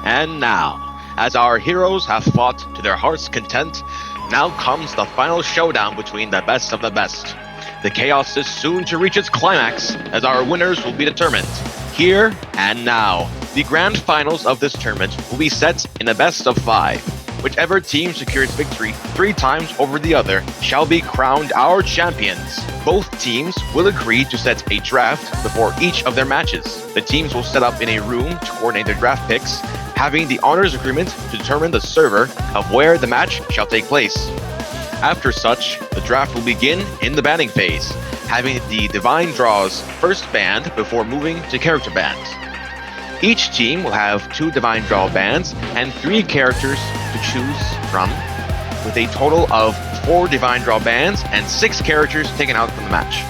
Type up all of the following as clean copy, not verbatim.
And now, as our heroes have fought to their heart's content, now comes the final showdown between the best of the best. The chaos is soon to reach its climax, as our winners will be determined. Here and now, the grand finals of this tournament will be set in a best of 5. Whichever team secures victory 3 times over the other shall be crowned our champions. Both teams will agree to set a draft before each of their matches. The teams will set up in a room to coordinate their draft picks, having the honors agreement to determine the server of where the match shall take place. After such, the draft will begin in the banning phase, having the Divine Draws first banned before moving to character bans. Each team will have 2 Divine Draw bands and 3 characters to choose from, with a total of 4 Divine Draw bands and 6 characters taken out from the match.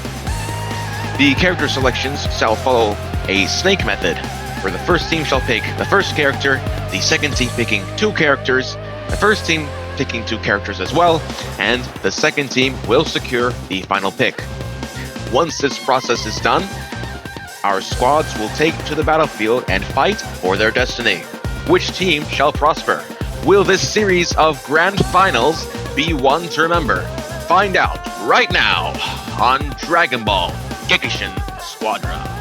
The character selections shall follow a snake method, where the first team shall pick the first character, the second team picking 2 characters, the first team picking 2 characters as well, and the second team will secure the final pick. Once this process is done, our squads will take to the battlefield and fight for their destiny. Which team shall prosper? Will this series of grand finals be one to remember? Find out right now on Dragon Ball GEKISHIN SQUADRA.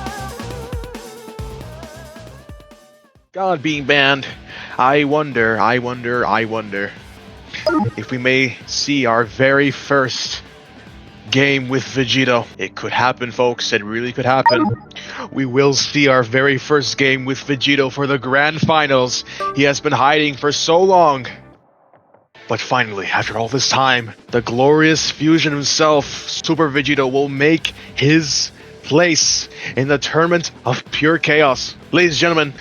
God being banned, I wonder if we may see our very first game with Vegeta. It could happen, folks. It really could happen. We will see our very first game with Vegeta for the grand finals. He has been hiding for so long. But finally, after all this time, the glorious fusion himself, Super Vegeta, will make his place in the tournament of pure chaos. Ladies and gentlemen,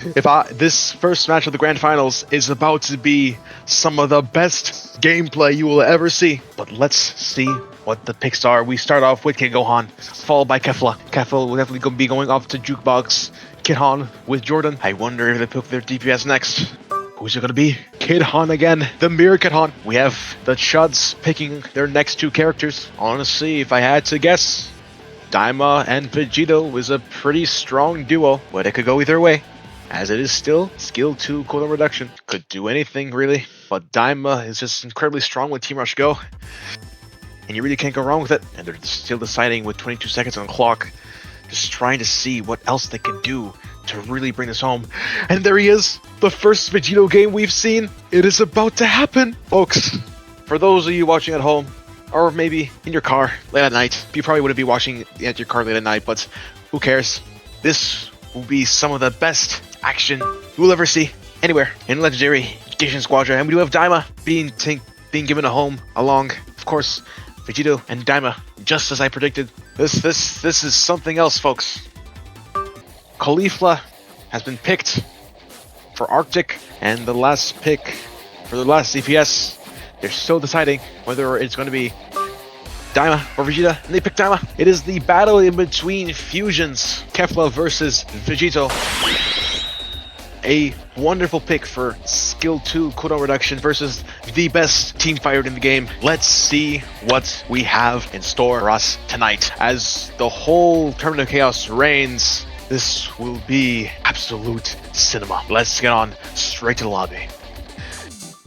this first match of the grand finals is about to be some of the best gameplay you will ever see. But let's see what the picks are. We start off with Kid Gohan, followed by Kefla. Kefla will definitely be going off to Jukebox. Kid Han with Jordan. I wonder if they pick their DPS next. Who's it gonna be? Kid Han again. The Mirror Kid Han. We have the Chuds picking their next 2 characters. Honestly, if I had to guess, Daima and Vegeta was a pretty strong duo, but it could go either way, as it is still skill 2 cooldown reduction. Could do anything really, but Daima is just incredibly strong with Team Rush Go, and you really can't go wrong with it. And they're still deciding with 22 seconds on the clock, just trying to see what else they can do to really bring this home. And there he is, the first Vegeta game we've seen. It is about to happen, folks. For those of you watching at home, or maybe in your car late at night. You probably wouldn't be watching at your car late at night, but who cares? This will be some of the best action you will ever see anywhere in Legendary GEKISHIN SQUADRA. And we do have Daima being given a home along, of course, Vegeta and Daima, just as I predicted. This is something else, folks. Caulifla has been picked for Arctic, and the last pick for the last CPS, they're still deciding whether it's going to be Daima or Vegeta, and they pick Daima. It is the battle in between fusions, Kefla versus Vegeta. A wonderful pick for skill 2 cooldown reduction versus the best team fighter in the game. Let's see what we have in store for us tonight. As the whole Tournament of Chaos reigns, this will be absolute cinema. Let's get on straight to the lobby.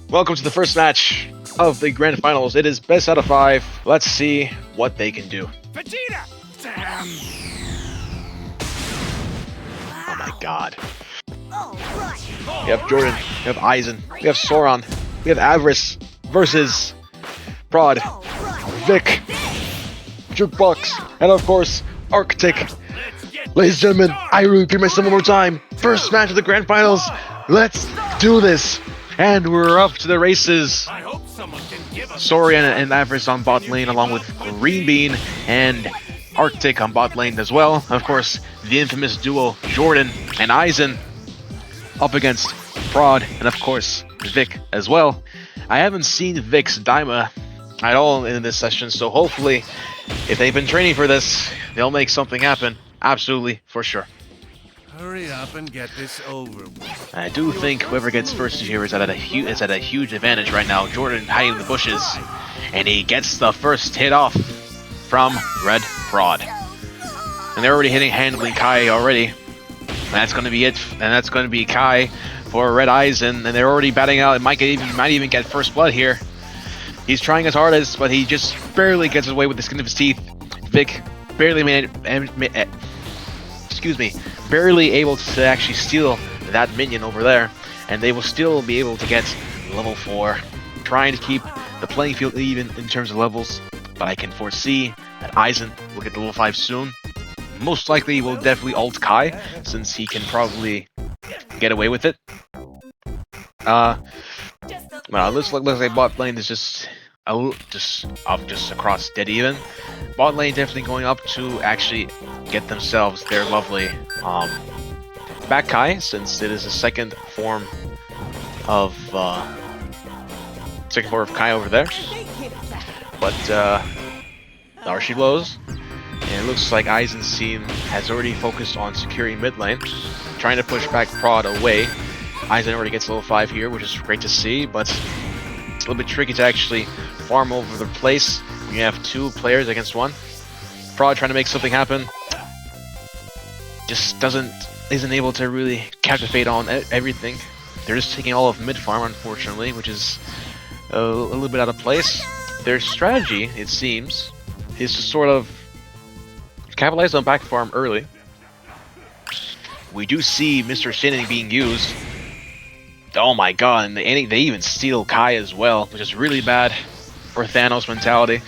Welcome to the first match of the grand finals. It is best out of 5. Let's see what they can do. Vegeta! Damn! Oh my god. Right. We have Jordan, we have Aizen, we have Sauron, we have Avarice versus Prod, Vic, Jukebox, and of course, Arctic. Ladies and gentlemen, I repeat myself one more time. First match of the grand finals. Let's do this. And we're up to the races. I hope someone can give us Saurian and Avarice on bot lane, along with Green Bean and Arctic on bot lane as well. Of course, the infamous duo Jordan and Aizen up against Prod, and of course Vic as well. I haven't seen Vic's Daima at all in this session, so hopefully, if they've been training for this, they'll make something happen. Absolutely, for sure. hurry up and get this over with. I do think whoever gets first here is at a huge advantage right now. Jordan hiding in the bushes, and he gets the first hit off from Red Prod. And they're already hitting handling Kai already. That's going to be it, and that's going to be Kai for Red Eisen, and they're already batting out. It might even get first blood here. He's trying his hardest, but he just barely gets away with the skin of his teeth. Vic barely barely able to actually steal that minion over there, and they will still be able to get level 4, trying to keep the playing field even in terms of levels. But I can foresee that Eisen will get to level 5 soon. Most likely will definitely ult Kai, since he can probably get away with it. Well, looks like bot lane is just across dead even. Bot lane definitely going up to actually get themselves their lovely back Kai, since it is a second form of Kai over there. But there she blows. And it looks like Eisen's team has already focused on securing mid lane, trying to push back Prod away. Eisen already gets level 5 here, which is great to see, but it's a little bit tricky to actually farm over the place when you have 2 players against 1. Prod trying to make something happen, just isn't able to really captivate on everything. They're just taking all of mid farm, unfortunately, which is a little bit out of place. Their strategy, it seems, is to sort of capitalize on back farm early. We do see Mr. Shining being used. Oh my god, and they even steal Kai as well, which is really bad for Thanos mentality.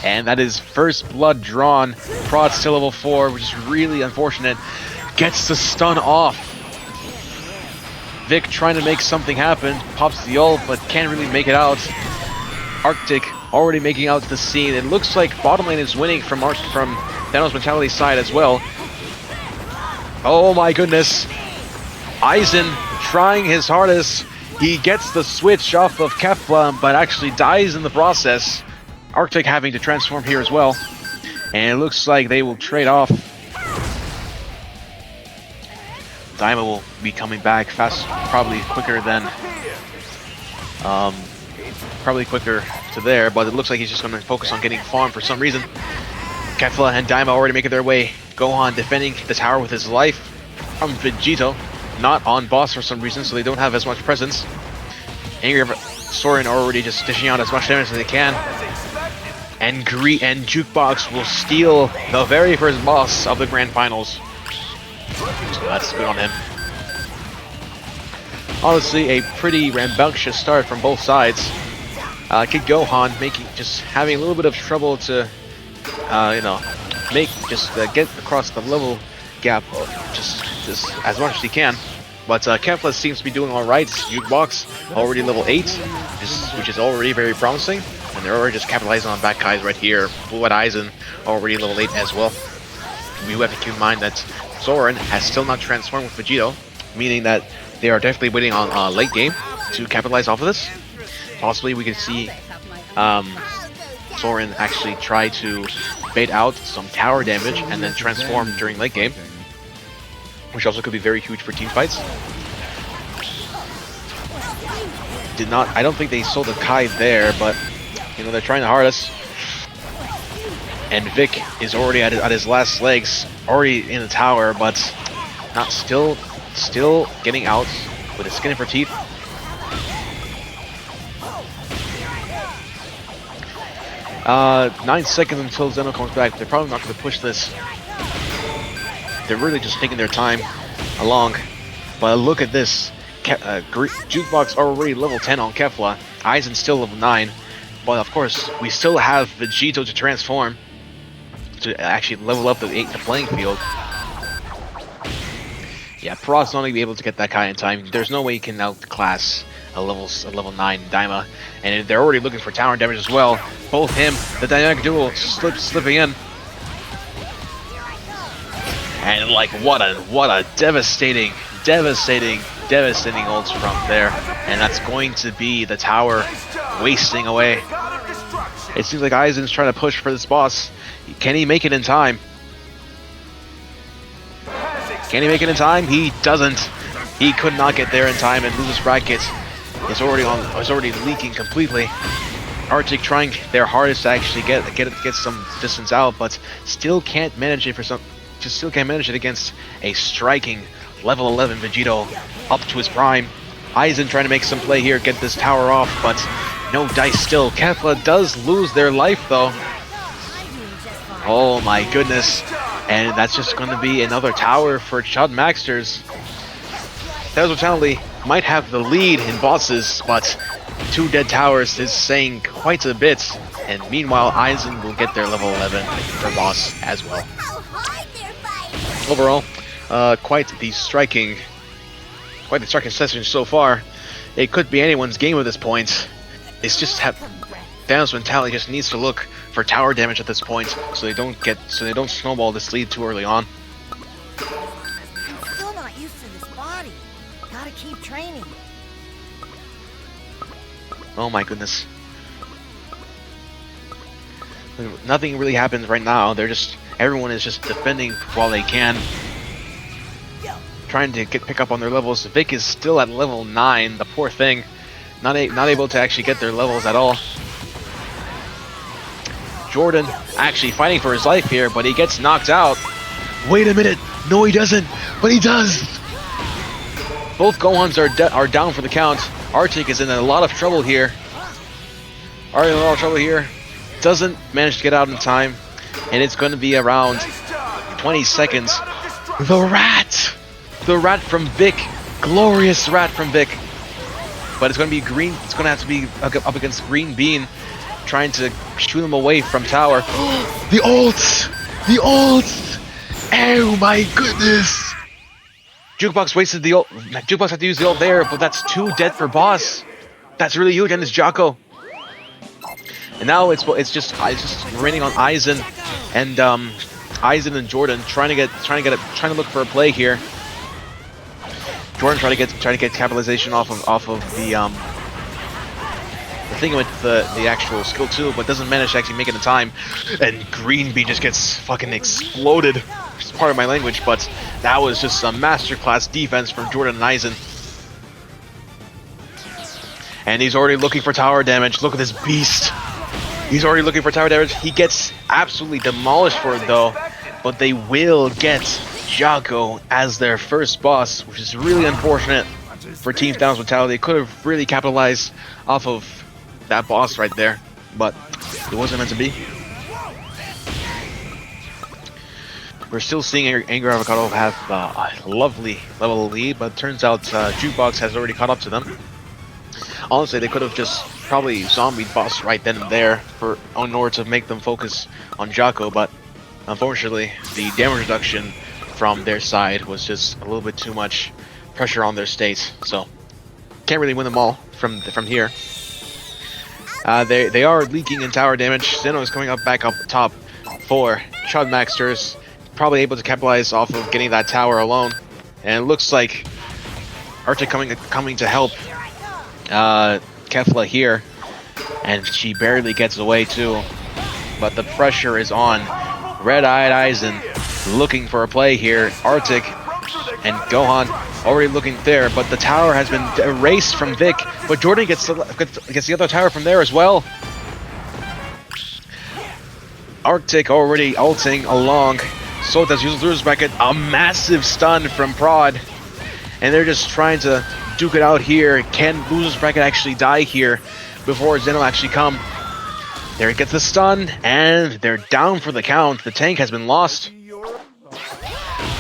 And that is first blood drawn. Prod still level 4, which is really unfortunate. Gets the stun off. Vic trying to make something happen, pops the ult, but can't really make it out. Arctic already making out the scene. It looks like bottom lane is winning from Thanos mentality's side as well. Oh my goodness. Eisen trying his hardest. He gets the switch off of Kefla, but actually dies in the process. Arctic having to transform here as well. And it looks like they will trade off. Daima will be coming back fast, probably quicker to there, but it looks like he's just going to focus on getting farm for some reason. Kefla and Daima already making their way. Gohan defending the tower with his life from Vegeta, not on boss for some reason, so they don't have as much presence. Angry Soren already just dishing out as much damage as they can. And Jukebox will steal the very first boss of the Grand Finals. So that's good on him. Honestly, a pretty rambunctious start from both sides. Kid Gohan having a little bit of trouble to, get across the level gap just as much as he can. But Kefla seems to be doing alright. Jukebox already level 8, which is already very promising. And they're already just capitalizing on back Kai's right here. Blue Eisen already level 8 as well. We have to keep in mind that Soren has still not transformed with Vegeta, meaning that they are definitely waiting on late game to capitalize off of this. Possibly we could see Soren actually try to bait out some tower damage and then transform during late game, which also could be very huge for team fights. I don't think they sold the Kai there, but they're trying the hardest. And Vic is already at his last legs, already in the tower, but not still getting out with his skin for teeth. Uh, 9 seconds until Zeno comes back. They're probably not going to push this. They're really just taking their time along. But look at this. Jukebox already level 10 on Kefla. Eisen still level 9. But of course, we still have Vegeta to transform to actually level up the playing field. Yeah, Prod's not going to be able to get that Kai in time. There's no way he can outclass a level 9 Daima. And they're already looking for tower damage as well. Both him, the dynamic duo, slipping in. And like, what a devastating ults from there. And that's going to be the tower wasting away. It seems like Eisen's trying to push for this boss. Can he make it in time? Can he make it in time? He doesn't. He could not get there in time, and loses bracket. Is already leaking completely. Arctic trying their hardest to actually get some distance out, but still can't manage it for just still can't manage it against a striking level 11 Vegeta up to his prime. Aizen trying to make some play here, get this tower off, but no dice still. Kefla does lose their life though. Oh my goodness. And that's just going to be another tower for Chud Maxters. THANOSMENTALITY might have the lead in bosses, but 2 dead towers is saying quite a bit. And meanwhile, Aizen will get their level 11 for boss as well. Overall, quite the striking session so far. It could be anyone's game at this point. It's just THANOSMENTALITY just needs to look for tower damage at this point, so they don't snowball this lead too early on. Still not used to this body. Gotta keep training. Oh my goodness. Nothing really happens right now. Everyone is just defending while they can, trying to pick up on their levels. Vic is still at level 9. The poor thing, not able to actually get their levels at all. Jordan actually fighting for his life here, but he gets knocked out. Wait a minute, no he doesn't, but he does. Both Gohans are down for the count. Arctic is in a lot of trouble here. Doesn't manage to get out in time, and it's going to be around 20 seconds. The rat from Vic, glorious rat from Vic. But it's going to be Green. It's going to have to be up against Green Bean, trying to shoot him away from tower. The ult! Oh my goodness! Jukebox wasted the ult. Jukebox had to use the ult there, but that's 2 dead per boss. That's really huge, and it's Jocko. And now it's just remaining on Aizen and Jordan trying to look for a play here. Jordan trying to get capitalization off of the thing with the actual skill 2, but doesn't manage to actually make it in time. And Green Bean just gets fucking exploded. It's part of my language, but that was just a masterclass defense from Jordan and Aizen. And he's already looking for tower damage. Look at this beast. He's already looking for tower damage. He gets absolutely demolished for it though, but they will get Jocko as their first boss, which is really unfortunate for Team THANOSMENTALITY. They could have really capitalized off of that boss right there, but it wasn't meant to be. We're still seeing Angry Avocado have a lovely level lead, but it turns out Jukebox has already caught up to them. Honestly, they could have just probably zombied boss right then and there in order to make them focus on Jocko, but unfortunately, the damage reduction from their side was just a little bit too much pressure on their state, so can't really win them all from here. They are leaking in tower damage. Zeno is coming back up top for Chud Maxters, probably able to capitalize off of getting that tower alone, and it looks like Arctic coming to help Kefla here, and she barely gets away too, but the pressure is on. Red-eyed Aizen looking for a play here. Arctic and Gohan already looking there, but the tower has been erased from Vic, but Jordan gets the other tower from there as well. Arctic already ulting along, so does Losers Bracket. A massive stun from Prod, and they're just trying to duke it out here. Can Losers Bracket actually die here before Zeno actually come? There it gets the stun, and they're down for the count. The tank has been lost.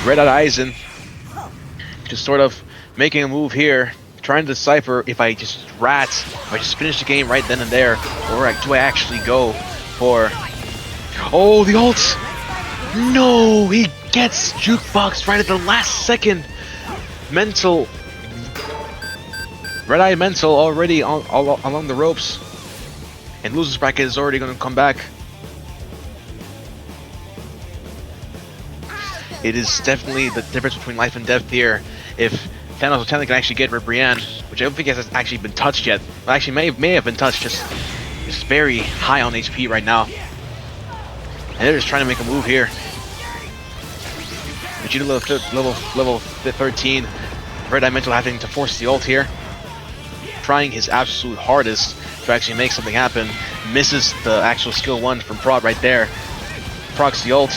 Red-eyed Aizen just sort of making a move here, trying to decipher if I just finish the game right then and there, or do I actually go for... Oh, the ult! No, he gets Jukebox right at the last second. Mental... Red-Eye Mental already along the ropes. And Losers Bracket is already going to come back. It is definitely the difference between life and death here. If THANOSMENTALITY can actually get Ribrianne, which I don't think has actually been touched yet. Well, actually may have been touched, just very high on HP right now. And they're just trying to make a move here. Vegeta level 13. Red-Eye Mental having to force the ult here. Trying his absolute hardest to actually make something happen. Misses the actual skill 1 from Prod right there. Procs the ult.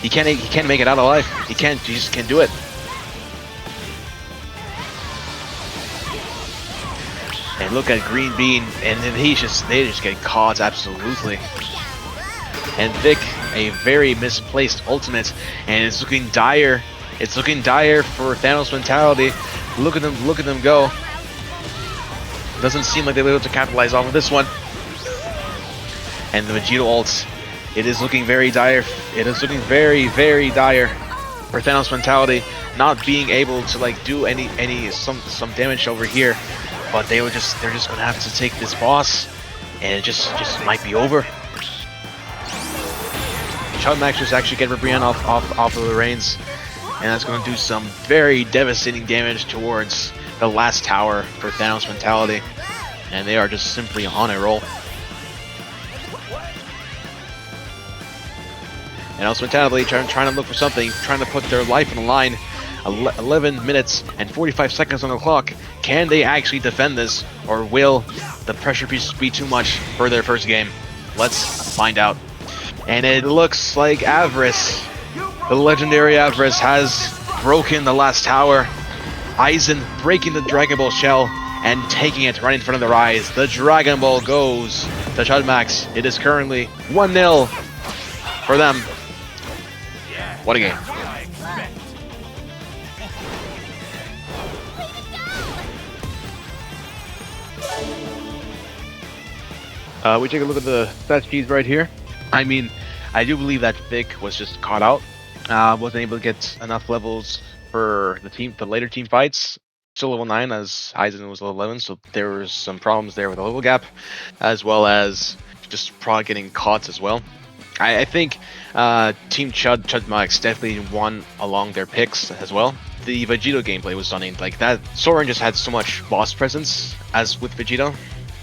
He can't make it out alive. He just can't do it. And look at Green Bean, and then they just get caught absolutely. And Vic, a very misplaced ultimate, and it's looking dire. It's looking dire for Thanos Mentality. Look at them go. Doesn't seem like they were able to capitalize off of this one. And the Vegeta ult, it is looking very dire. It is looking very, very dire for Thanos Mentality, not being able to like do some damage over here. But they're just gonna have to take this boss, and it just might be over. Chud Max just actually get Brienne off of the reins, and that's gonna do some very devastating damage towards the last tower for Thanos Mentality, and they are just simply on a roll. And Thanos Mentality trying to look for something, trying to put their life on the line. 11 minutes and 45 seconds on the clock. Can they actually defend this, or will the pressure piece be too much for their first game? Let's find out. And it looks like Avarice, the legendary Avarice, has broken the last tower. Aizen breaking the Dragon Ball shell and taking it right in front of their eyes. The Dragon Ball goes to Chud Max. It is currently 1-0 for them. What a game. We take a look at the stat sheets right here. I mean, I do believe that Vic was just caught out. Wasn't able to get enough levels for the later team fights. Still level 9 as Aizen was level 11, so there was some problems there with the level gap, as well as just Prod getting caught as well. I think Team Chud Max definitely won along their picks as well. The Vegeta gameplay was stunning. Like that, Soren just had so much boss presence as with Vegeta.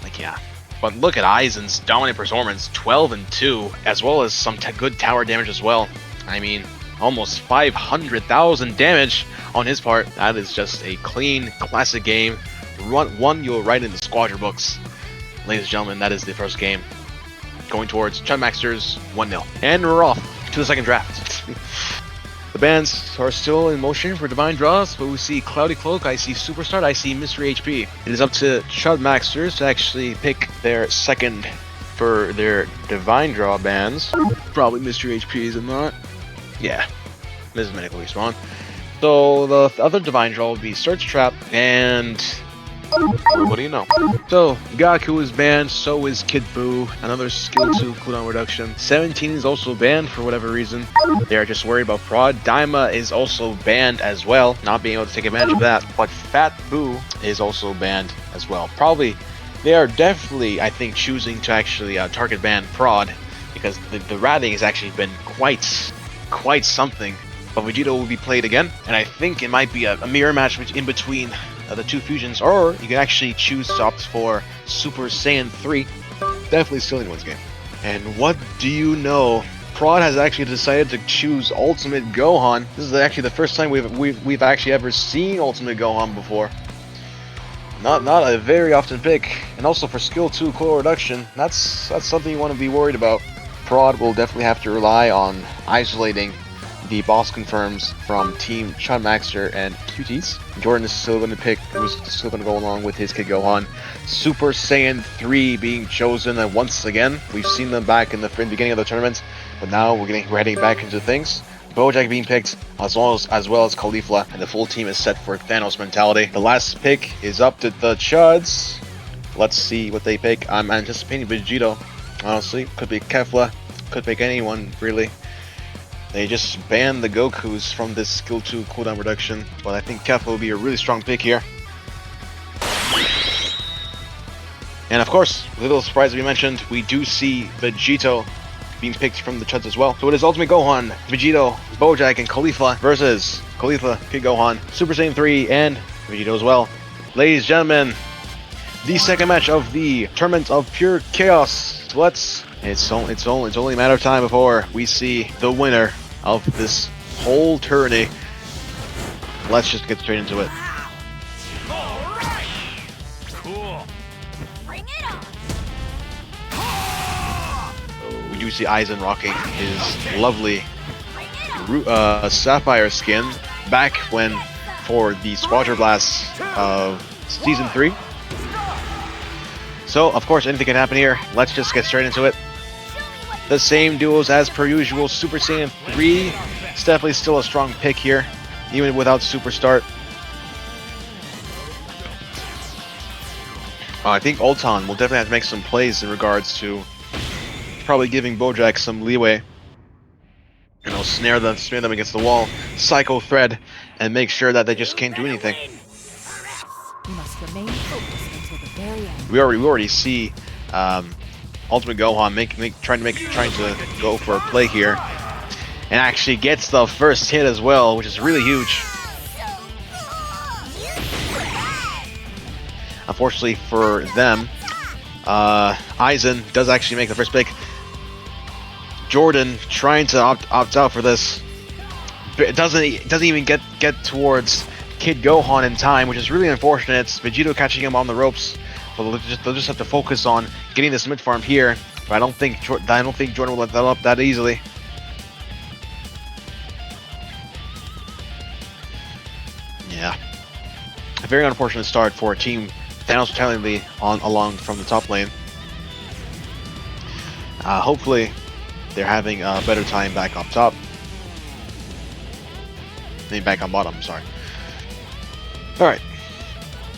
Like yeah. But look at Aizen's dominant performance, 12-2, as well as some good tower damage as well. I mean, almost 500,000 damage on his part. That is just a clean, classic game. One you'll write in the Squadra books. Ladies and gentlemen, that is the first game. Going towards Chud Maxers 1-0. And we're off to the second draft. The bands are still in motion for Divine Draws, but we see Cloudy Cloak, I see Superstar, I see Mystery HP. It is up to Chud Maxers to actually pick their second for their Divine Draw bands. Probably Mystery HP, is it not? Yeah, this is Medical Respawn. So the other Divine Draw will be Search Trap and... what do you know? So, Gaku is banned, so is Kid Buu, another skill 2 cooldown reduction. 17 is also banned for whatever reason. They are just worried about Prod. Daima is also banned as well, not being able to take advantage of that. But Fat Buu is also banned as well. Probably, they are definitely, I think, choosing to actually target ban Prod, because the ratting has actually been quite something. But Vegeta will be played again, and I think it might be a mirror match in between the two fusions, or you can actually choose to opt for Super Saiyan 3. Definitely still anyone's game. And what do you know? Prod has actually decided to choose Ultimate Gohan. This is actually the first time we've actually ever seen Ultimate Gohan before. Not a very often pick. And also for skill 2 core reduction, that's something you want to be worried about. Prod will definitely have to rely on isolating the boss confirms from Team Chud Maxer and Cuties. Jordan is still going to go along with his Kid Gohan. Super Saiyan 3 being chosen, and once again, we've seen them back in the beginning of the tournament, but now we're heading back into things. Bojack being picked, as well as Caulifla, and the full team is set for Thanos Mentality. The last pick is up to the Chuds. Let's see what they pick. I'm anticipating Vegeta, honestly. Could be Kefla, could pick anyone, really. They just banned the Gokus from this skill 2 cooldown reduction, but I think Kefla will be a really strong pick here. And of course, a little surprise we mentioned, we do see Vegeta being picked from the Chuds as well. So it is Ultimate Gohan, Vegeta, Bojack, and Caulifla versus Caulifla, Kid Gohan, Super Saiyan 3, and Vegeta as well. Ladies and gentlemen, the second match of the Tournament of Pure Chaos. It's only a matter of time before we see the winner of this whole tourney. Let's just get straight into it. Alright! Cool. Bring it on. We do see Aizen rocking his lovely Sapphire skin back when for the Squadra Blast of Season 3. So, of course, anything can happen here. Let's just get straight into it. The same duos as per usual. Super Saiyan 3 is definitely still a strong pick here, even without Super Start. I think Ulton will definitely have to make some plays in regards to probably giving Bojack some leeway. You know, snare them against the wall, Psycho Thread, and make sure that they just can't do anything. You must remain focused until the very end. We already see Ultimate Gohan trying to go for a play here, and actually gets the first hit as well, which is really huge. Unfortunately for them, Aizen does actually make the first pick. Jordan trying to opt out for this. It doesn't even get towards Kid Gohan in time, which is really unfortunate. It's Vegeta catching him on the ropes. But they'll just have to focus on getting this mid farm here. But I don't think Jordan will let that up that easily. Yeah, a very unfortunate start for Team THANOSMENTALITY along from the top lane. Hopefully, they're having a better time back up top. I mean, back on bottom. Sorry. All right.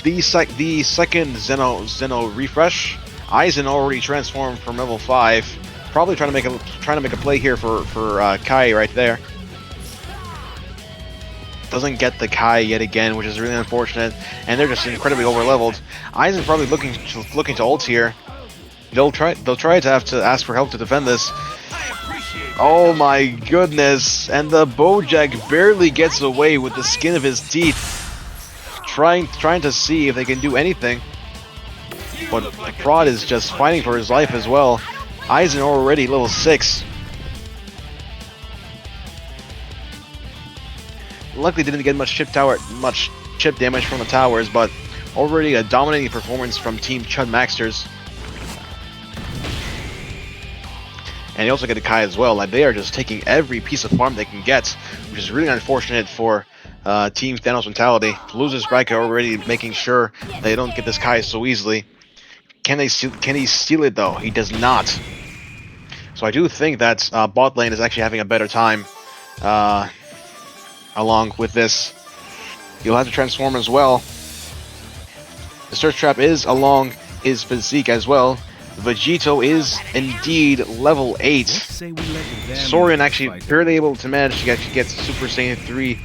The second Zeno refresh. Aizen already transformed from level 5. Probably trying to make a play here for Kai right there. Doesn't get the Kai yet again, which is really unfortunate. And they're just incredibly over leveled. Aizen probably looking to ult here. They'll try to have to ask for help to defend this. Oh my goodness! And the Bojack barely gets away with the skin of his teeth. Trying to see if they can do anything. But Prod is just fighting for his life as well. Aizen already level 6. Luckily didn't get much chip damage from the towers, but already a dominating performance from Team Chud Maxters. And they also get a Kai as well. Like, they are just taking every piece of farm they can get, which is really unfortunate for Team THANOSMENTALITY. Losers bracket already making sure they don't get this Kai so easily. Can he steal it though? He does not. So I do think that bot lane is actually having a better time along with this. He'll have to transform as well. The search trap is along his physique as well. Vegeta is indeed level 8. Sorian actually barely able to manage to get Super Saiyan 3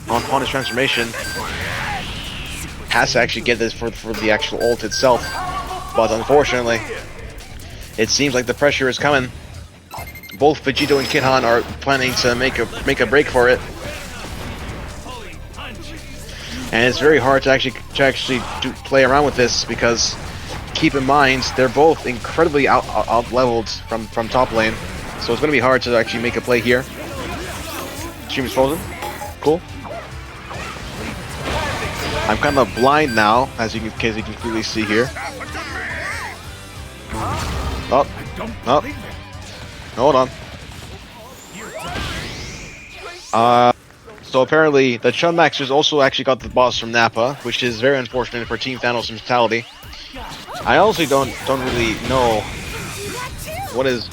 on his transformation. Has to actually get this for the actual ult itself. But unfortunately, it seems like the pressure is coming. Both Vegeta and Kidhan are planning to make a break for it. And it's very hard to actually play around with this because keep in mind they're both incredibly out leveled from top lane, so it's going to be hard to actually make a play here. Stream is frozen. Cool. I'm kind of blind now, as you can clearly see here. Oh, hold on. So apparently the Chud Maxers also actually got the boss from Nappa, which is very unfortunate for Team THANOSMENTALITY. I also don't really know what is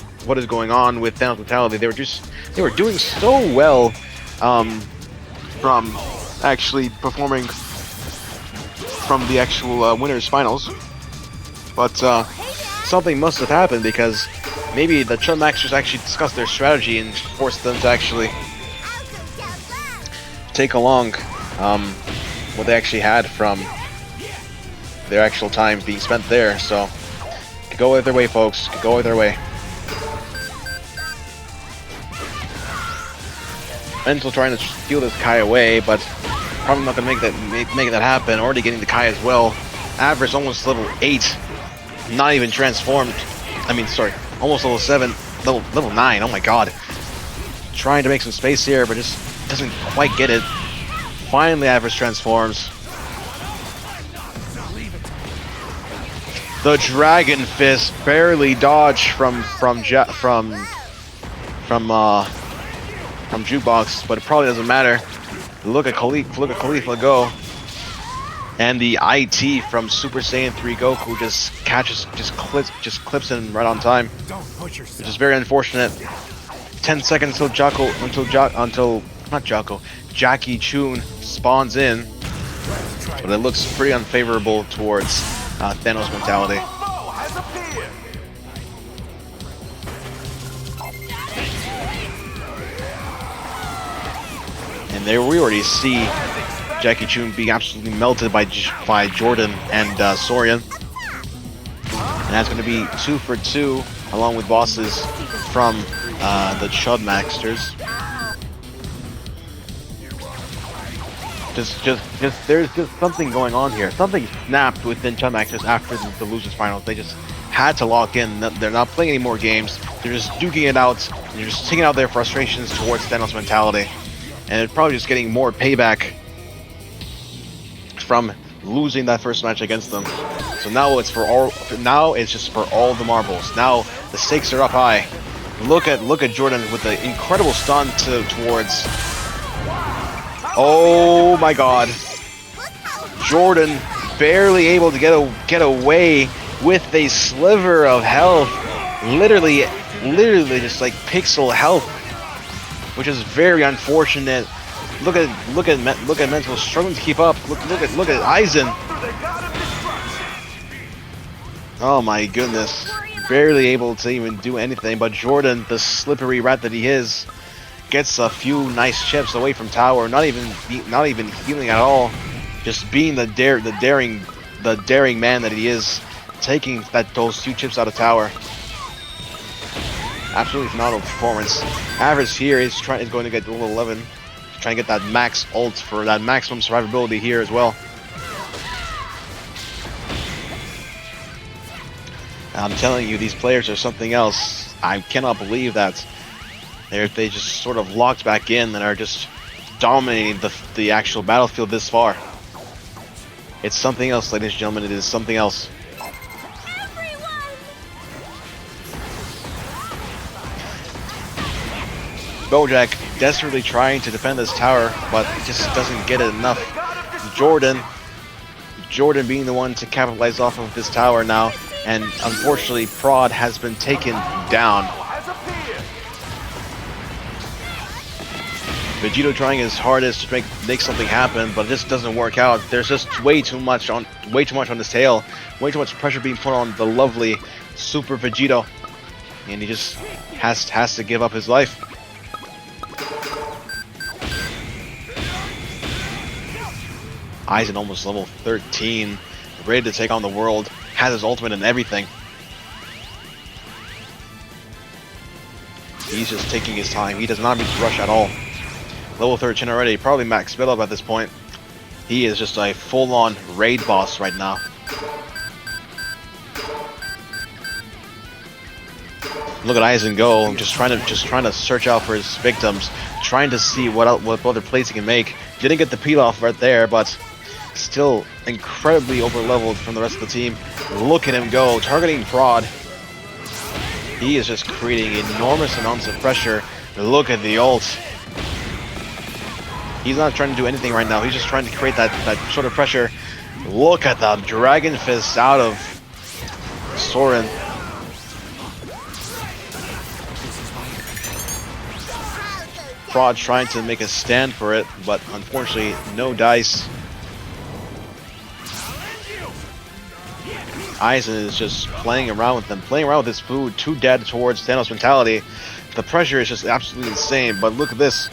going on with THANOSMENTALITY. They were doing so well from actually performing from the actual winners finals, but something must have happened because maybe the Chud Maxers actually discussed their strategy and forced them to actually take along what they actually had from their actual time being spent there. So go their way, folks. Go their way. Mental trying to steal this Kai away, but probably not gonna make that happen. Already getting the Kai as well. Average almost level 8, not even transformed. I mean, sorry, almost level 7, level 9. Oh my god. Trying to make some space here, but just doesn't quite get it. Finally, Average transforms. The Dragon Fist barely dodged from from Jukebox, but it probably doesn't matter. Look at Khalifa go. And the IT from Super Saiyan 3 Goku just clips him right on time. Which is very unfortunate. 10 seconds until Jackie Chun spawns in. But it looks pretty unfavorable towards Thanos mentality. And there we already see Jackie Chun being absolutely melted by Jordan and Sorian. And that's going to be 2 for 2, along with bosses from the Chud Masters. There's just something going on here. Something snapped within Chud Masters after the losers finals. They just had to lock in. They're not playing any more games. They're just duking it out. They're just taking out their frustrations towards Thanos mentality. And they're probably just getting more payback from losing that first match against them. So now it's just for all the marbles. Now the stakes are up high. Look at Jordan with the incredible stun towards. Oh my God! Jordan barely able to get away with a sliver of health. Literally just like pixel health, which is very unfortunate. Look at Mental struggling to keep up. Look at Aizen. Oh my goodness. Barely able to even do anything, but Jordan, the slippery rat that he is, gets a few nice chips away from tower, not even healing at all. Just being the daring man that he is, taking those few chips out of tower. Absolutely phenomenal performance. Average here is going to get level 11. Trying to get that max ult for that maximum survivability here as well. I'm telling you, these players are something else. I cannot believe that they just sort of locked back in and are just dominating the actual battlefield this far. It's something else, ladies and gentlemen. It is something else. Bojack desperately trying to defend this tower, but just doesn't get it enough. Jordan being the one to capitalize off of this tower now, and unfortunately Prod has been taken down. Vegeta trying his hardest to make something happen, but it just doesn't work out. There's just way too much on his tail, way too much pressure being put on the lovely Super Vegeta, and he just has to give up his life. Aizen almost level 13, ready to take on the world, has his ultimate and everything. He's just taking his time. He does not need to rush at all. Level 13 already, probably max build up at this point. He is just a full-on raid boss right now. Look at Aizen go, just trying to search out for his victims, trying to see what other plays he can make. Didn't get the peel off right there, but still incredibly over-leveled from the rest of the team. Look at him go, targeting Prod. He is just creating enormous amounts of pressure. Look at the ult. He's not trying to do anything right now. He's just trying to create that sort of pressure. Look at the Dragon Fist out of Soren. Prod trying to make a stand for it, but unfortunately, no dice. Aizen is just playing around with them, playing around with his food, too dead towards Thanos mentality. The pressure is just absolutely insane, but look at this.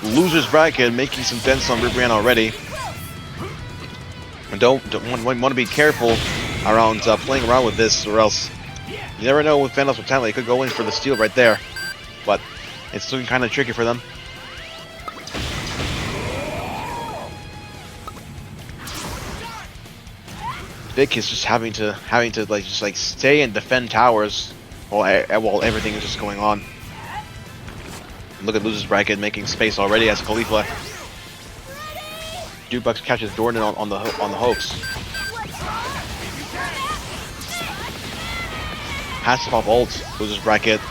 Losers bracket making some dents on Ribrianne already. And don't want to be careful around playing around with this, or else you never know with Thanos mentality. It could go in for the steal right there, but it's looking kind of tricky for them. Vic is just having to like stay and defend towers while everything is just going on. Look at Losers Bracket making space already as Khalifa. Jukebox catches Jordan on the hooks. Has to pop ult. Losers Bracket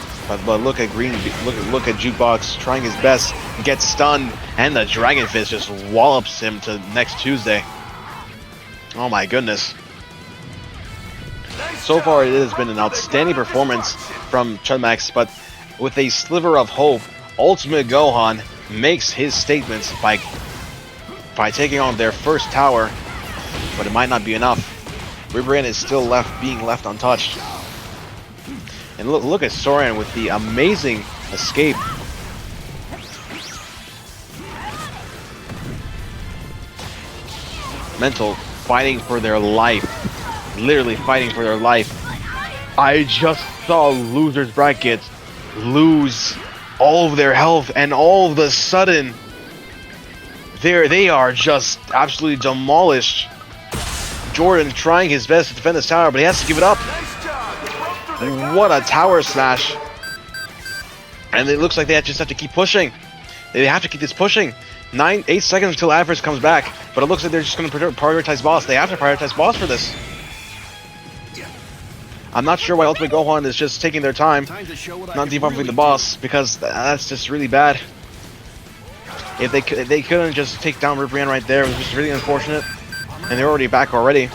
But look at look at Jukebox trying his best, gets stunned, and the Dragon Fist just wallops him to next Tuesday. Oh my goodness. So far it has been an outstanding performance from Chud, but with a sliver of hope, Ultimate Gohan makes his statements by taking on their first tower, but it might not be enough. Ribrianne is still being left untouched. And look at Soran with the amazing escape. Mental fighting for their life. Literally fighting for their life. I just saw losers bracket lose all of their health, and all of a sudden they are just absolutely demolished. Jordan trying his best to defend this tower, but he has to give it up. What a tower smash. And it looks like they just have to keep pushing. They have to keep this pushing. 8 seconds until Avarice comes back, but it looks like they're just going to prioritize boss. They have to prioritize boss for this. I'm not sure why Ultimate Gohan is just taking their time, not debuffing the boss, because that's just really bad. If they couldn't just take down Ribrianne right there, it was just really unfortunate. And they're already back already.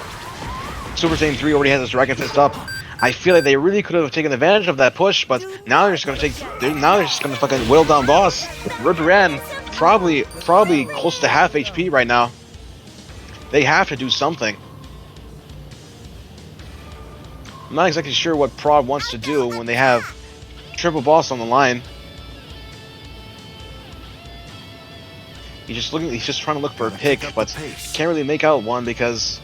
Super Saiyan 3 already has his Dragon Fist up. I feel like they really could have taken advantage of that push, but now they're just gonna fucking whittle down boss. Ribrianne probably close to half HP right now. They have to do something. I'm not exactly sure what Prod wants to do when they have triple boss on the line. He's just trying to look for a pick, but can't really make out one because,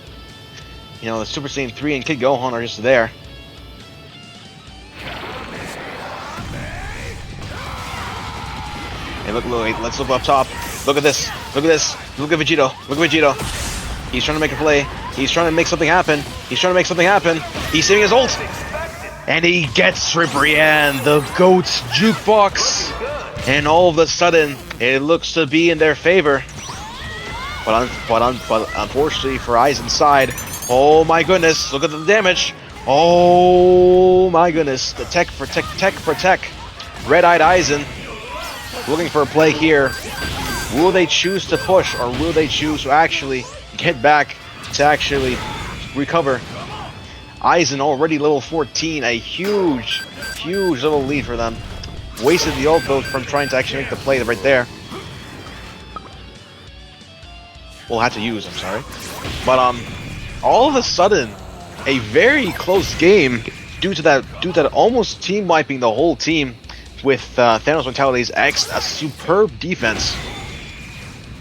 you know, the Super Saiyan 3 and Kid Gohan are just there. Hey, let's look up top. Look at this. Look at this. Look at Vegeta. Look at Vegeta. He's trying to make a play. He's trying to make something happen. He's trying to make something happen. He's saving his ult. And he gets Ribrianne, the GOAT's jukebox. And all of a sudden, it looks to be in their favor. But unfortunately for Aizen's side, oh my goodness, look at the damage. Oh my goodness, the tech for tech. Red-eyed Aizen looking for a play here. Will they choose to push, or will they choose to actually get back to actually recover? Aizen already level 14, a huge little lead for them. Wasted the ult though from trying to actually make the play right there. Well, had to use, I'm sorry. But all of a sudden, a very close game due to that almost team wiping the whole team with Thanos Mentality's X, a superb defense.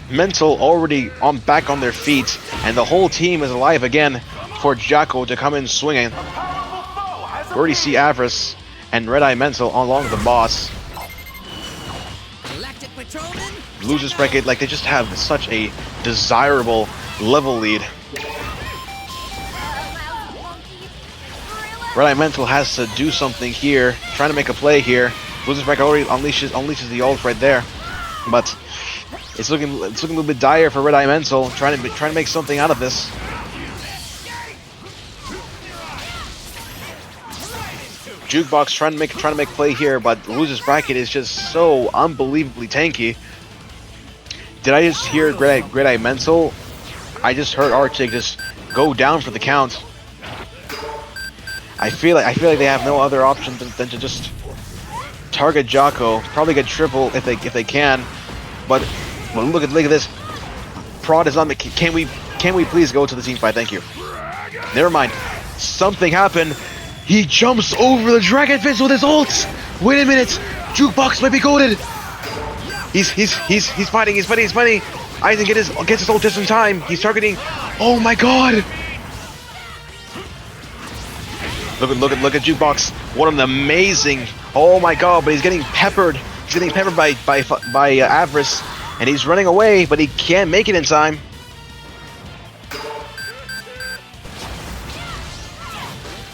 Mental already back on their feet, and the whole team is alive again for Jacko to come in swinging. We already see Avarice and Red-Eye Mental along the boss. Losers bracket, like they just have such a desirable level lead. Red-Eye Mental has to do something here, trying to make a play here. Losers bracket already unleashes the ult right there, but it's looking a little bit dire for Red-Eye Mental, trying to make something out of this. Jukebox trying to make play here, but Losers bracket is just so unbelievably tanky. Did I just hear Red-Eye Mental? I just heard Arctic just go down for the count. I feel like they have no other option than to just target Jocko, probably get triple if they can. But look at this. Prod is on the. Can we please go to the team fight? Thank you. Never mind. Something happened. He jumps over the Dragon Fist with his ult. Wait a minute. Jukebox might be goated. He's fighting. Aizen gets his ult just in time. He's targeting. Oh my god. Look at Jukebox. What an amazing. Oh my god, but he's getting peppered. He's getting peppered by Avarice, and he's running away, but he can't make it in time.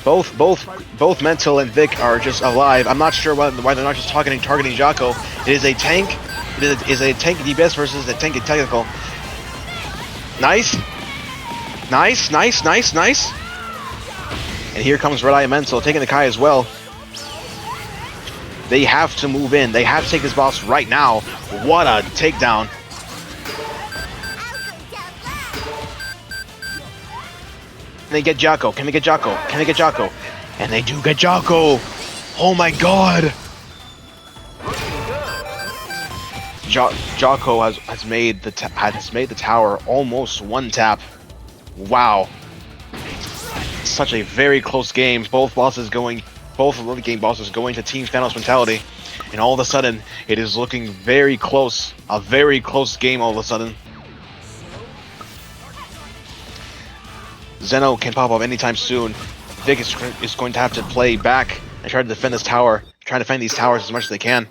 Both Mental and Vic are just alive. I'm not sure why they're not just targeting Jocko. It is a tank. It is a tank DBS versus a tank technical. Nice. And here comes Red-Eye Mental taking the Kai as well. They have to move in. They have to take this boss right now. What a takedown. Can they get Jocko? Can they get Jocko? Can they get Jocko? And they do get Jocko. Oh my god. Jocko has made the tower almost one tap. Wow. Such a very close game. Both early game bosses going to Team Thanos mentality. And all of a sudden, it is looking very close. A very close game all of a sudden. Zeno can pop up anytime soon. Vic is going to have to play back and try to defend this tower. Try to defend these towers as much as they can.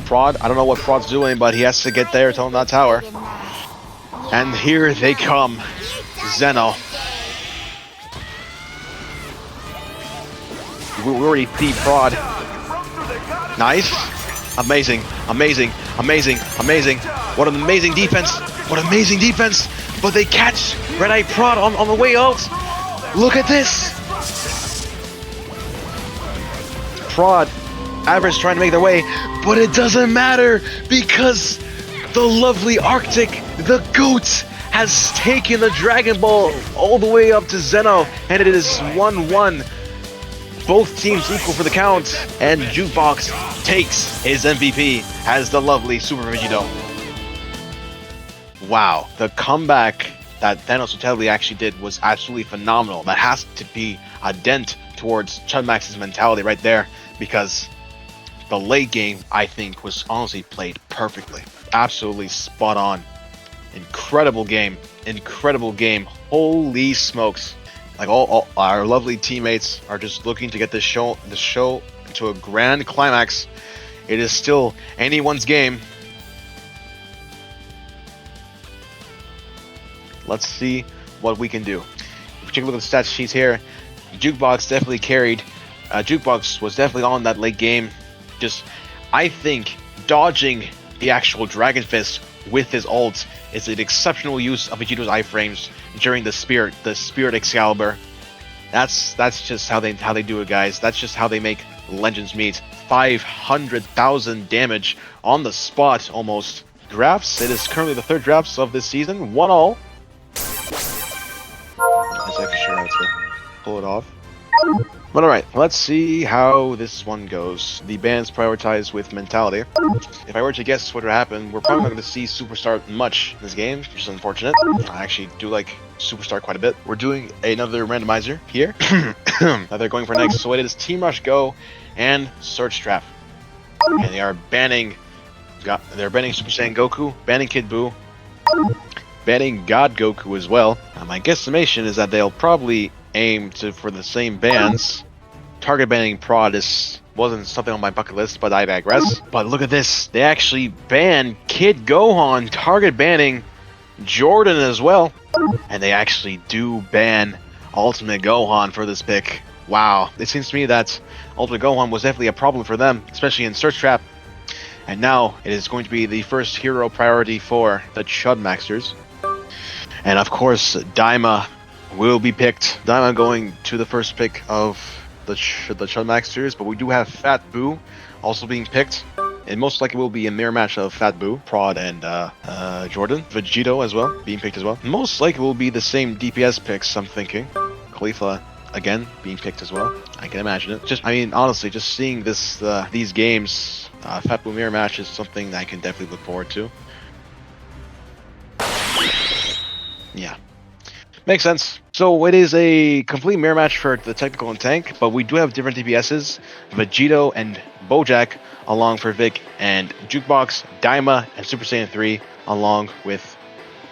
Prod, I don't know what Prod's doing, but he has to get there to own that tower. And here they come. Zeno. We already see Prod. Nice. Amazing, amazing, amazing, amazing. What an amazing defense. What amazing defense. But they catch Red Eye Prod on the way out. Look at this. Prod, Average trying to make their way, but it doesn't matter because the lovely Arctic, the GOAT, has taken the Dragon Ball all the way up to Zeno, and it is 1-1. Both teams equal for the count, and Jukebox takes his MVP as the lovely Super Vegeta. Wow, the comeback that Thanos Mentality actually did was absolutely phenomenal. That has to be a dent towards Chud Max's mentality right there, because the late game, I think, was honestly played perfectly. Absolutely spot on. Incredible game. Incredible game. Holy smokes. Like all our lovely teammates are just looking to get this show to a grand climax. It is still anyone's game. Let's see what we can do. If we take a look at the stats sheets here, Jukebox definitely carried. Jukebox was definitely on that late game. Just, I think, dodging the actual Dragon Fist with his ult is an exceptional use of Vegeta's iframes during the Spirit Excalibur. That's just how they do it, guys. That's just how they make legends meet. 500,000 damage on the spot, almost. Drafts. It is currently the third drafts of this season. 1-all. Let's actually sure how to pull it off. But alright, let's see how this one goes. The bands prioritize with mentality. If I were to guess what would happen, we're probably not going to see Superstar much in this game, which is unfortunate. I actually do like Superstar quite a bit. We're doing another randomizer here that they're going for next. So it is Team Rush Go and Search Trap. And they are banning Super Saiyan Goku, banning Kid Buu, banning God Goku as well. My guesstimation is that they'll probably aim for the same bans. Target banning Prod wasn't something on my bucket list, but I digress. But look at this. They actually banned Kid Gohan, target banning Jordan as well. And they actually do ban Ultimate Gohan for this pick. Wow. It seems to me that Ultimate Gohan was definitely a problem for them, especially in Search Trap. And now it is going to be the first hero priority for the Chud Maxers. And of course, Daima will be picked. Daima going to the first pick of the Chud Maxers, but we do have Fat Buu also being picked. It most likely will be a mirror match of Fat Buu, Prod, and Jordan. Vegeta as well, being picked as well. Most likely will be the same DPS picks, I'm thinking. Khalifa, again, being picked as well. I can imagine it. Honestly, just seeing these games, Fat Buu mirror match is something that I can definitely look forward to. Yeah. Makes sense. So it is a complete mirror match for the technical and tank, but we do have different DPSs. Vegeta and Bojack along for Vic, and Jukebox, Daima, and Super Saiyan 3 along with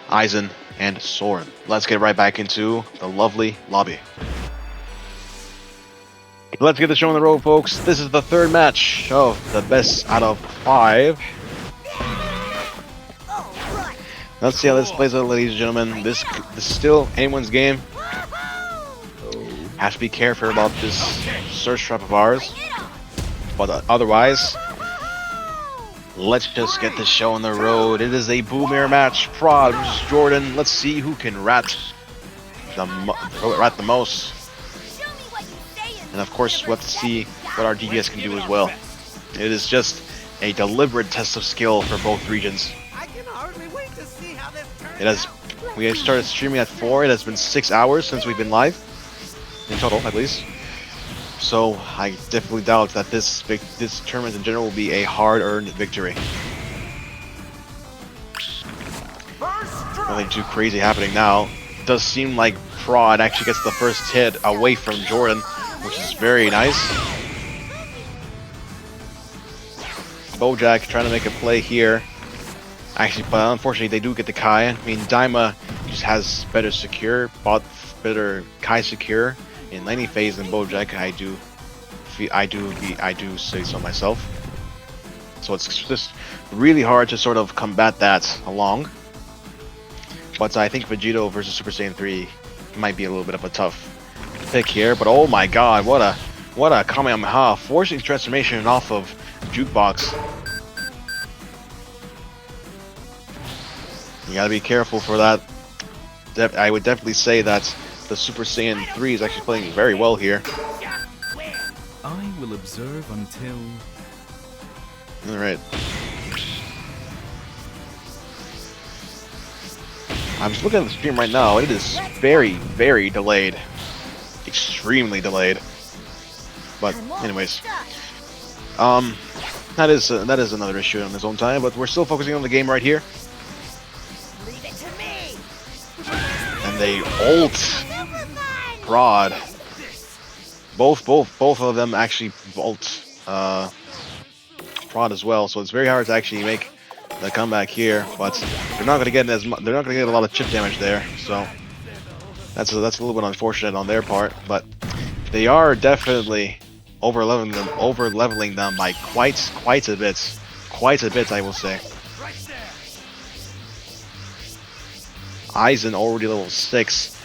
Aizen and Soren. Let's get right back into the lovely lobby. Let's get the show on the road, folks. This is the third match of the best out of 5. Let's see how this plays out, ladies and gentlemen. This is still anyone's game. Have to be careful about this Search Trap of ours. But otherwise, let's just get this show on the road. It is a Buu mirror match. Prod versus Jordan. Let's see who can rat the most. And of course, we'll have to see what our DBGS can do as well. It is just a deliberate test of skill for both regions. We started streaming at 4. It has been 6 hours since we've been live, in total at least. So I definitely doubt that this tournament in general will be a hard-earned victory. Nothing too crazy happening now. It does seem like Prod actually gets the first hit away from Jordan, which is very nice. Bojack trying to make a play here. Actually, but unfortunately they do get the Kai. I mean, Daima just has better Kai secure in laning phase than Bojack. I do say so myself. So it's just really hard to sort of combat that along. But I think Vegeta versus Super Saiyan 3 might be a little bit of a tough pick here. But oh my god, what a Kamehameha, forcing transformation off of Jukebox. You gotta be careful for that. I would definitely say that the Super Saiyan 3 is actually playing very well here. I will observe until... Alright. I'm just looking at the stream right now. It is very, very delayed. Extremely delayed. But anyways, that is another issue on its own time. But we're still focusing on the game right here. And they ult Prod. Both of them actually ult Prod as well. So it's very hard to actually make the comeback here, but they're not going to get a lot of chip damage there, so that's a little bit unfortunate on their part. But they are definitely over leveling them by quite a bit, I will say. Aizen already level 6.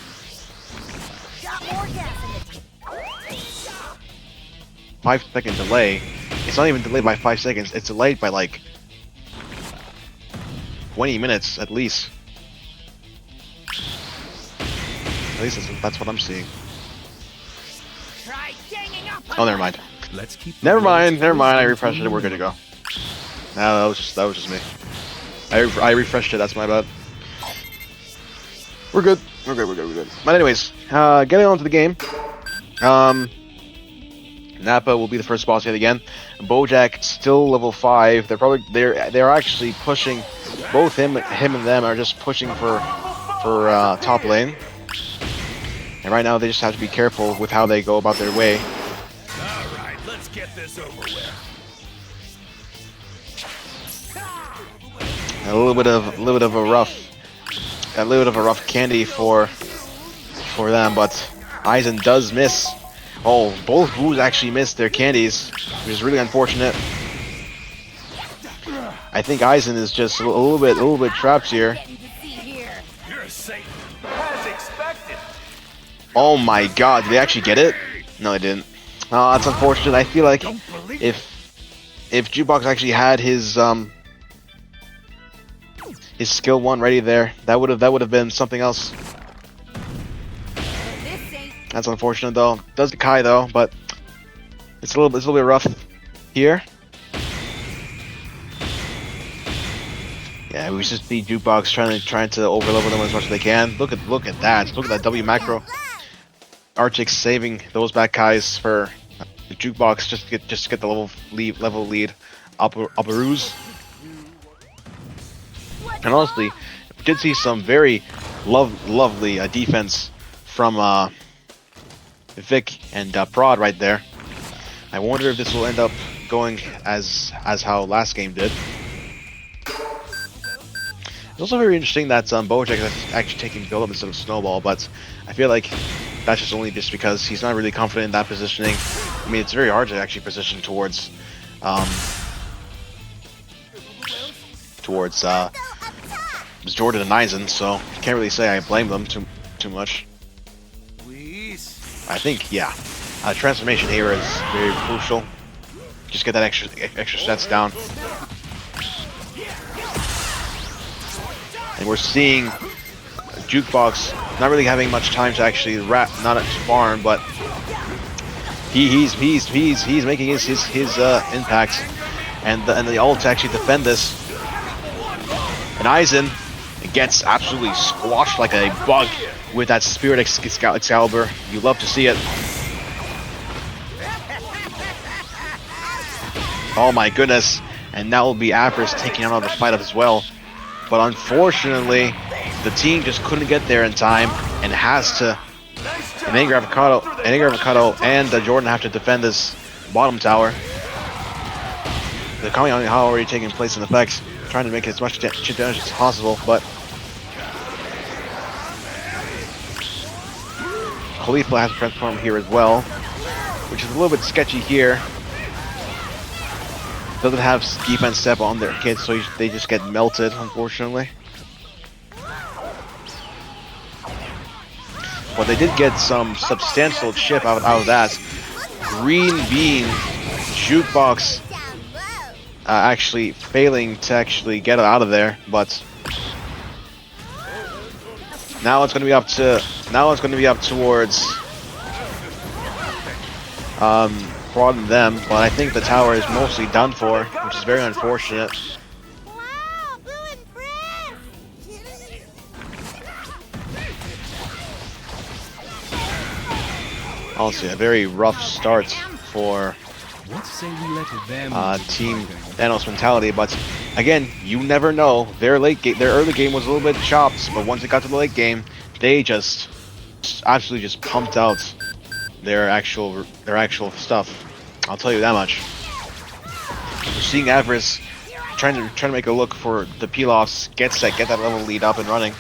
5-second delay. It's not even delayed by 5 seconds. It's delayed by like 20 minutes at least. At least that's what I'm seeing. Oh, never mind. Never mind. I refreshed it. We're good to go. Nah, that was just me. I refreshed it. That's my bad. We're good. We're good. But anyways, getting on to the game. Nappa will be the first boss yet again. Bojack still level 5. They're actually pushing. Both him and them are just pushing for top lane. And right now they just have to be careful with how they go about their way. All right, let's get this over with. A little bit of a rough candy for them, but Aizen does miss. Oh, both Buus actually missed their candies, which is really unfortunate. I think Aizen is just a little bit trapped here. Oh my god, did they actually get it? No, they didn't. Oh, that's unfortunate. I feel like if Jukebox actually had his skill 1 ready there, that would have been something else. That's unfortunate though. Does the Kai though, but it's a little bit rough here. Yeah, we just see Jukebox trying to overlevel them as much as they can. Look at that. Look at that W macro. Archix saving those back Kais for the Jukebox just to get the level lead. Upperus. And honestly, we did see some very lovely defense from Vic and Prod right there. I wonder if this will end up going as how last game did. It's also very interesting that Bojack is actually taking build up instead of Snowball, but I feel like that's just because he's not really confident in that positioning. I mean, it's very hard to actually position towards Jordan and Aizen, so I can't really say I blame them too much. I think, yeah, transformation here is very crucial. Just get that extra stats down. And we're seeing Jukebox not really having much time to actually not at farm, but he's making his impact, and the ult to actually defend this. And Aizen gets absolutely squashed like a bug with that Spirit Excalibur. You love to see it. Oh my goodness. And that will be Avarice taking out the fight as well. But unfortunately, the team just couldn't get there in time and has to. And Angry Avocado and Jordan have to defend this bottom tower. The Kamehameha already taking place in effects, trying to make as much chip damage as possible, but Khalifa has to transform here as well, which is a little bit sketchy here. Doesn't have defense step on their kids, so they just get melted, unfortunately. But they did get some substantial chip out of that. Green Bean Jukebox actually failing to actually get it out of there, but now it's going to be up towards Prod and them, but I think the tower is mostly done for, which is very unfortunate. Also, a very rough start for Team THANOSMENTALITY, but again, you never know. Their early game was a little bit chopped, but once it got to the late game, they just absolutely just pumped out their actual stuff. I'll tell you that much. We're seeing Avarice trying to make a look for the peel-offs, get that level lead up and running.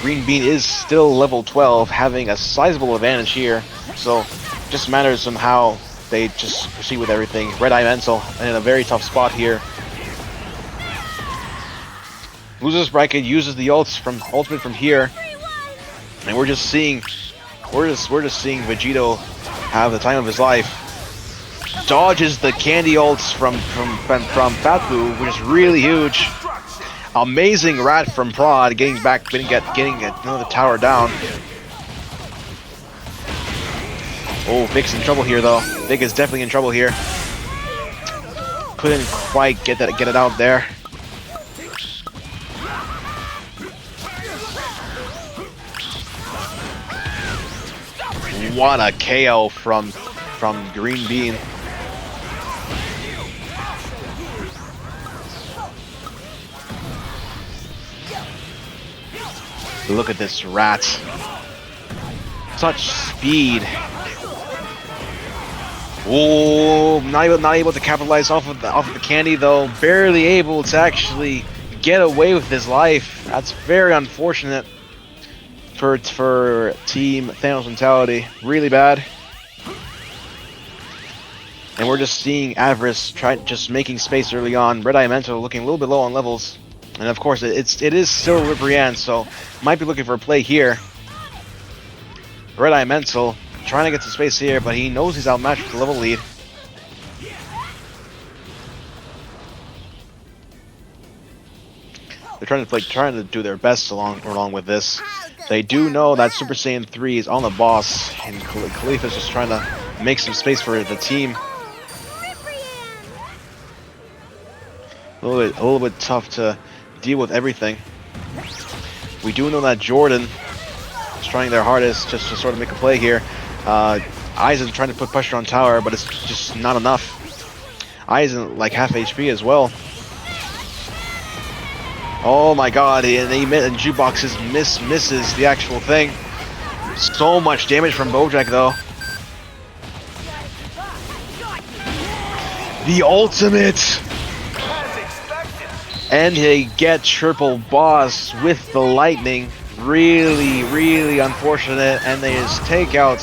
Green Bean is still level 12, having a sizable advantage here, so just matters on how they just proceed with everything. Red Eye Mental in a very tough spot here. Loses bracket, uses the ultimate from here, and we're just seeing Vegeta have the time of his life. Dodges the candy ults from Fat Buu, which is really huge. Amazing rat from Prod, getting another tower down. Oh, Vic's in trouble here though. Vic is definitely in trouble here. Couldn't quite get it out there. What a KO from Green Bean. Look at this rat. Such speed. Oh, not able to capitalize off of the candy though. Barely able to actually get away with his life. That's very unfortunate for Team THANOSMENTALITY. Really bad. And we're just seeing Avarice just making space early on. Red Eye Mental looking a little bit low on levels. And of course, it is still Ribrianne, so might be looking for a play here. Red Eye Mental trying to get some space here, but he knows he's outmatched with the level lead. They're trying to do their best along with this. They do know that Super Saiyan 3 is on the boss, and Khalifa's just trying to make some space for the team. A little bit tough to deal with everything. We do know that Jordan is trying their hardest just to sort of make a play here. Aizen trying to put pressure on tower, but it's just not enough. Aizen like half HP as well. Oh my god, and Jukebox misses the actual thing. So much damage from Bojack though. The ultimate! And they get triple boss with the lightning. Really unfortunate, and they just take out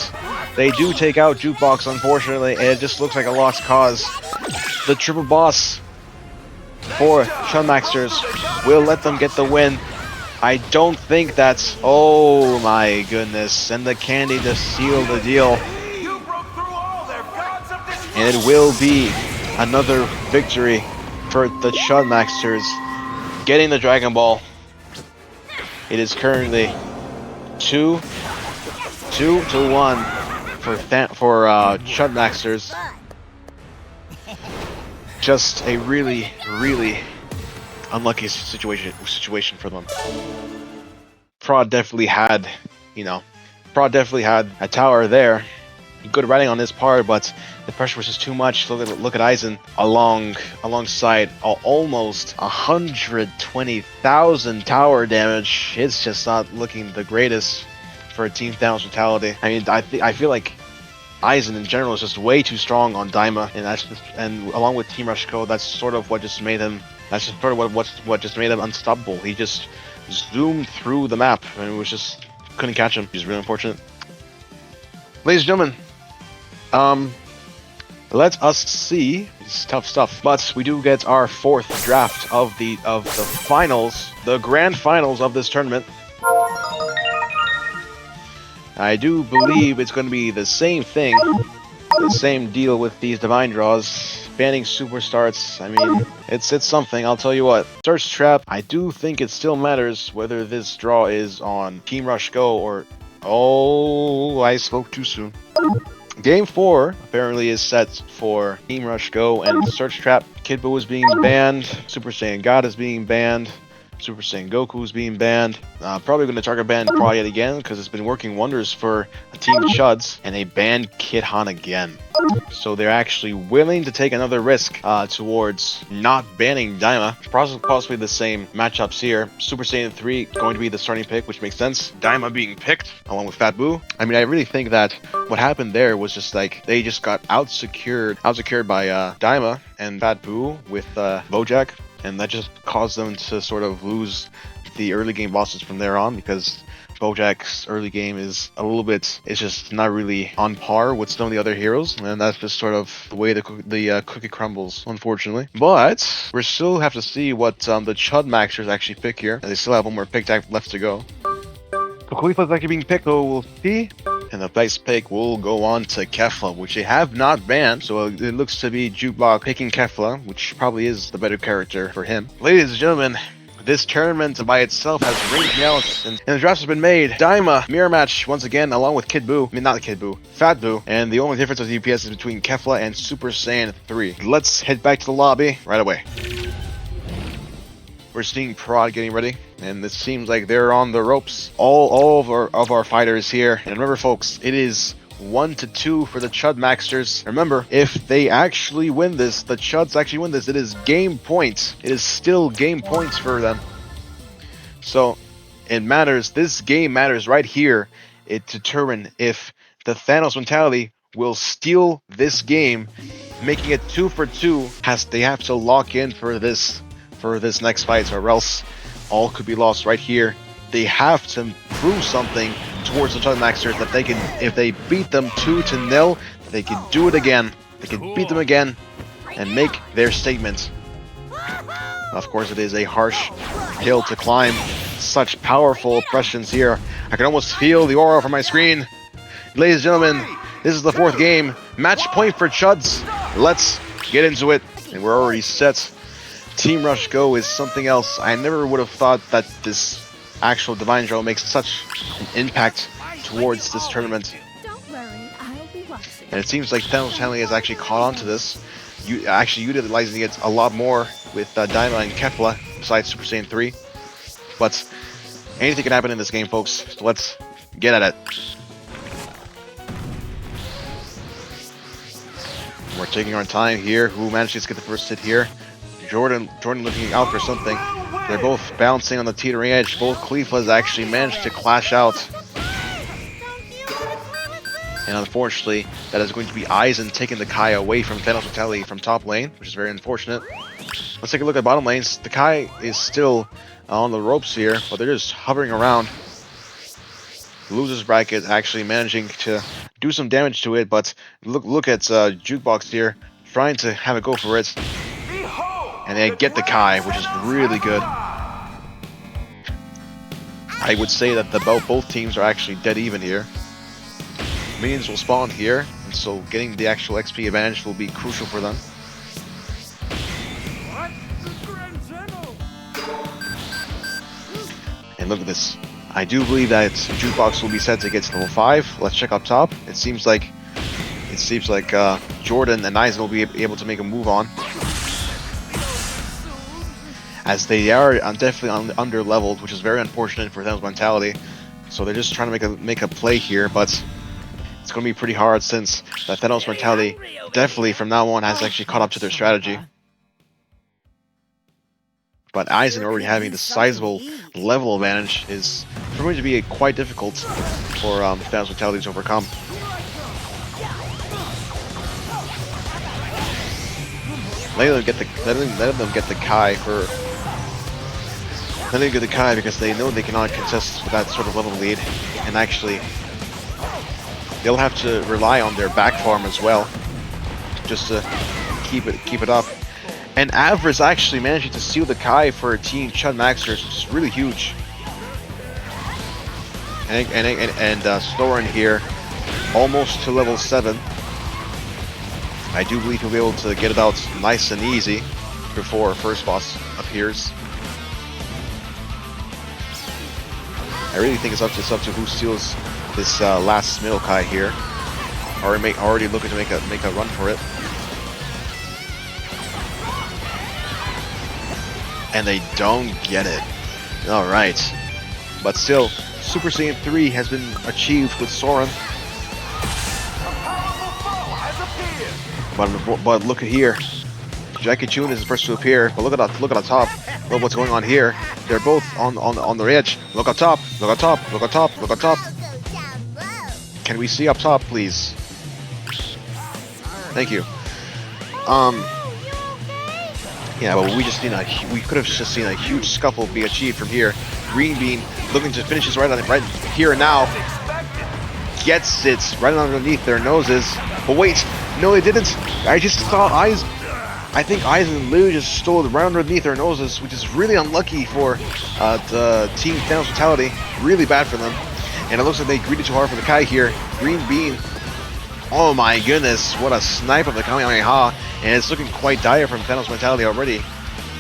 Jukebox, unfortunately, and it just looks like a lost cause. The triple boss for Chudmaxers will let them get the win. I don't think that's... Oh my goodness, and the candy to seal the deal. And it will be another victory for the Chudmaxers, getting the Dragon Ball. It is currently 2 to 1 for Chud Maxers. Just a really unlucky situation for them. Prod definitely had, a tower there. Good writing on his part, but the pressure was just too much. Look at Aizen alongside almost 120,000 tower damage. It's just not looking the greatest for a Team Thanos mentality. I mean, I feel like Aizen in general is just way too strong on Daima, and along with Team Rush Co, that's sort of what just made him. That's just sort of what just made him unstoppable. He just zoomed through the map, and it was just couldn't catch him. He's really unfortunate. Ladies and gentlemen, let us see. It's tough stuff, but we do get our fourth draft of the finals, the grand finals of this tournament. I do believe it's going to be the same thing, the same deal with these divine draws. Banning super starts, I mean, it's something, I'll tell you what. Search Trap, I do think it still matters whether this draw is on Team Rush Go or... Oh, I spoke too soon. Game 4 apparently is set for Team Rush Go and Search Trap. Kid Buu is being banned, Super Saiyan God is being banned, Super Saiyan Goku is being banned. Probably going to target ban Prod yet again because it's been working wonders for a Team Chuds, and they banned Kid Han again. So they're actually willing to take another risk towards not banning Daima. Possibly the same matchups here. Super Saiyan 3 going to be the starting pick, which makes sense. Daima being picked along with Fat Buu. I mean, I really think that what happened there was just like they just got outsecured by Daima and Fat Buu with Bojack, and that just caused them to sort of lose the early game bosses from there on, because Bojack's early game is a little bit, it's just not really on par with some of the other heroes, and that's just sort of the way the cookie crumbles, unfortunately. But we still have to see what the Chud Maxers actually pick here, and they still have one more pick left to go. So Khalifa is actually being picked, so we'll see. And the vice pick will go on to Kefla, which they have not banned, so it looks to be Jukebox picking Kefla, which probably is the better character for him. Ladies and gentlemen, this tournament by itself has ringed out, and the drafts have been made. Daima, mirror match once again, along with Kid Buu. I mean, not Kid Buu, Fat Buu. And the only difference of the DPS is between Kefla and Super Saiyan 3. Let's head back to the lobby right away. We're seeing Prod getting ready, and it seems like they're on the ropes. All of our fighters here. And remember, folks, it is 1-2 for the Chud Maxers. Remember, if they actually win this, the Chuds actually win this, it is game points. It is still game points for them. So it matters. This game matters right here. It determines if the Thanos mentality will steal this game, making it 2 for 2. They have to lock in for this next fight, or else all could be lost right here. They have to prove something towards the Chud Maxers that they can, if they beat them 2-0, they can do it again. They can beat them again and make their statement. Of course, it is a harsh hill to climb. Such powerful oppressions here. I can almost feel the aura from my screen. Ladies and gentlemen, this is the 4th game. Match point for Chuds. Let's get into it. And we're already set. Team Rush Go is something else. I never would have thought that this actual Divine Draw makes such an impact towards this tournament. Don't worry, I'll be watching. And it seems like Thanos Hanley has actually caught on to this. Actually utilizing it a lot more with Daima and Kefla, besides Super Saiyan 3. But anything can happen in this game, folks. So let's get at it. We're taking our time here. Who manages to get the first hit here? Jordan looking out for something. They're both bouncing on the teetering edge. Both Khalifas actually managed to clash out. And unfortunately, that is going to be Aizen taking the Kai away from Thanos mentality from top lane, which is very unfortunate. Let's take a look at bottom lanes. The Kai is still on the ropes here, but they're just hovering around. Losers bracket actually managing to do some damage to it, but look at Jukebox here, trying to have a go for it. And they get the Kai, which is really good. I would say that both teams are actually dead even here. Minions will spawn here, and so getting the actual XP advantage will be crucial for them. And look at this. I do believe that Jukebox will be set to get to level 5. Let's check up top. It seems like Jordan and Aizen will be able to make a move on, as they are definitely under leveled, which is very unfortunate for Thanos Mentality. So they're just trying to make a play here, but it's going to be pretty hard since the Thanos Mentality definitely from now on has actually caught up to their strategy. But Aizen already having the sizable level advantage is going to be quite difficult for Thanos Mentality to overcome. Letting them get the Kai for. Letting them get the Kai because they know they cannot contest with that sort of level lead, and actually they'll have to rely on their back farm as well, just to keep it up. And Avra's actually managing to steal the Kai for Team Chud Maxers, which is really huge. And Storin here, almost to level 7. I do believe he'll be able to get it out nice and easy before first boss appears. I really think it's up to who steals this last middle Kai here. Already looking to make a run for it. And they don't get it. Alright. But still, Super Saiyan 3 has been achieved with Soren. But look at here. Gekishin is the first to appear, but look at the top. Look what's going on here. They're both on the edge. Look up top, look up top, look up top, look up top. Can we see up top, please? Thank you. Yeah, but we could have just seen a huge scuffle be achieved from here. Green Bean looking to finish this right here and now. Gets it right underneath their noses. But wait, no they didn't. I just saw Aizen. I think Aizen literally just stole it right underneath their noses, which is really unlucky for the Team Thanos Mentality. Really bad for them. And it looks like they greeted too hard for the Kai here. Green Bean. Oh my goodness, what a snipe of the Kamehameha. And it's looking quite dire from Thanos Mentality already.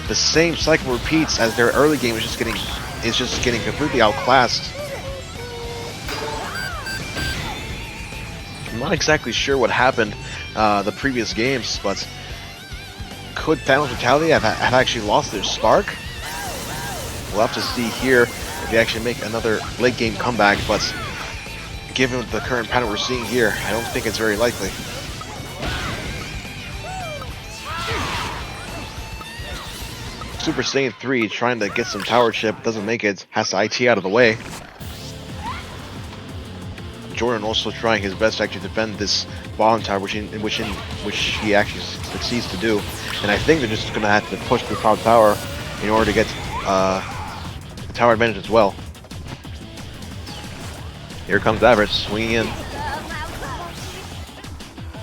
The same cycle repeats as their early game is just getting completely outclassed. I'm not exactly sure what happened the previous games, but could Thanos Mentality have actually lost their spark? We'll have to see here if they actually make another late game comeback, but given the current pattern we're seeing here, I don't think it's very likely. Super Saiyan 3 trying to get some tower chip, doesn't make it, has to IT out of the way. Jordan also trying his best to actually defend this bottom tower, which he actually succeeds to do. And I think they're just going to have to push the top tower in order to get the tower advantage as well. Here comes Average swinging in.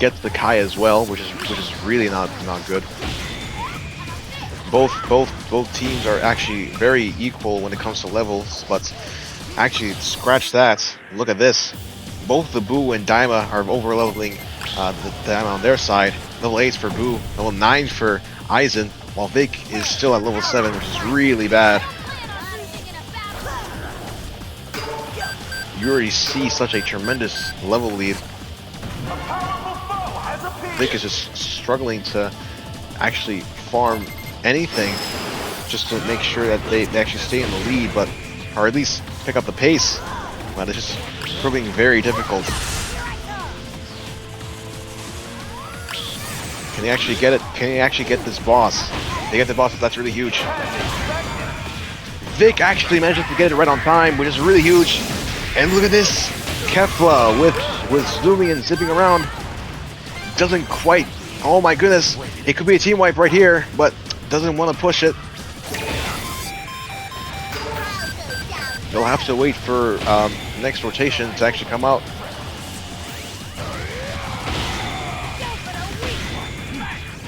Gets the Kai as well, which is really not good. Both teams are actually very equal when it comes to levels, but actually scratch that. Look at this. Both the Buu and Daima are over leveling the Daima on their side. Level 8 for Buu, level 9 for Aizen, while Vic is still at level 7, which is really bad. You already see such a tremendous level lead. Vic is just struggling to actually farm anything just to make sure that they actually stay in the lead, but or at least pick up the pace. But it's just proving very difficult. Can they actually get it? Can they actually get this boss? They get the boss, that's really huge. Vic actually manages to get it right on time, which is really huge. And look at this! Kefla with zooming and zipping around. Doesn't quite. Oh my goodness. It could be a team wipe right here, but doesn't want to push it. They'll have to wait for next rotation to actually come out.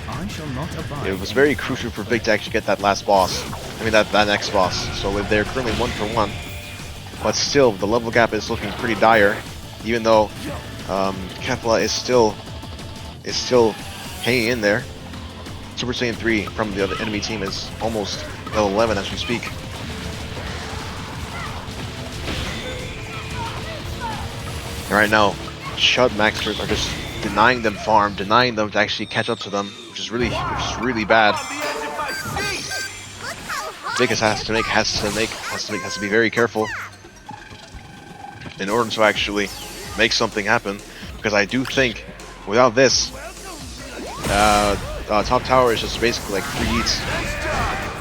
I shall not abide. It was very crucial for Vic to actually get that last boss. I mean that next boss. So they're currently 1 for 1. But still, the level gap is looking pretty dire, even though Kefla is still hanging in there. Super Saiyan 3 from the other enemy team is almost level 11 as we speak. right now, Chud Maxers are just denying them farm, denying them to actually catch up to them, which is really bad. Vegas has to be very careful in order to actually make something happen, because I do think without this, top tower is just basically like free eats.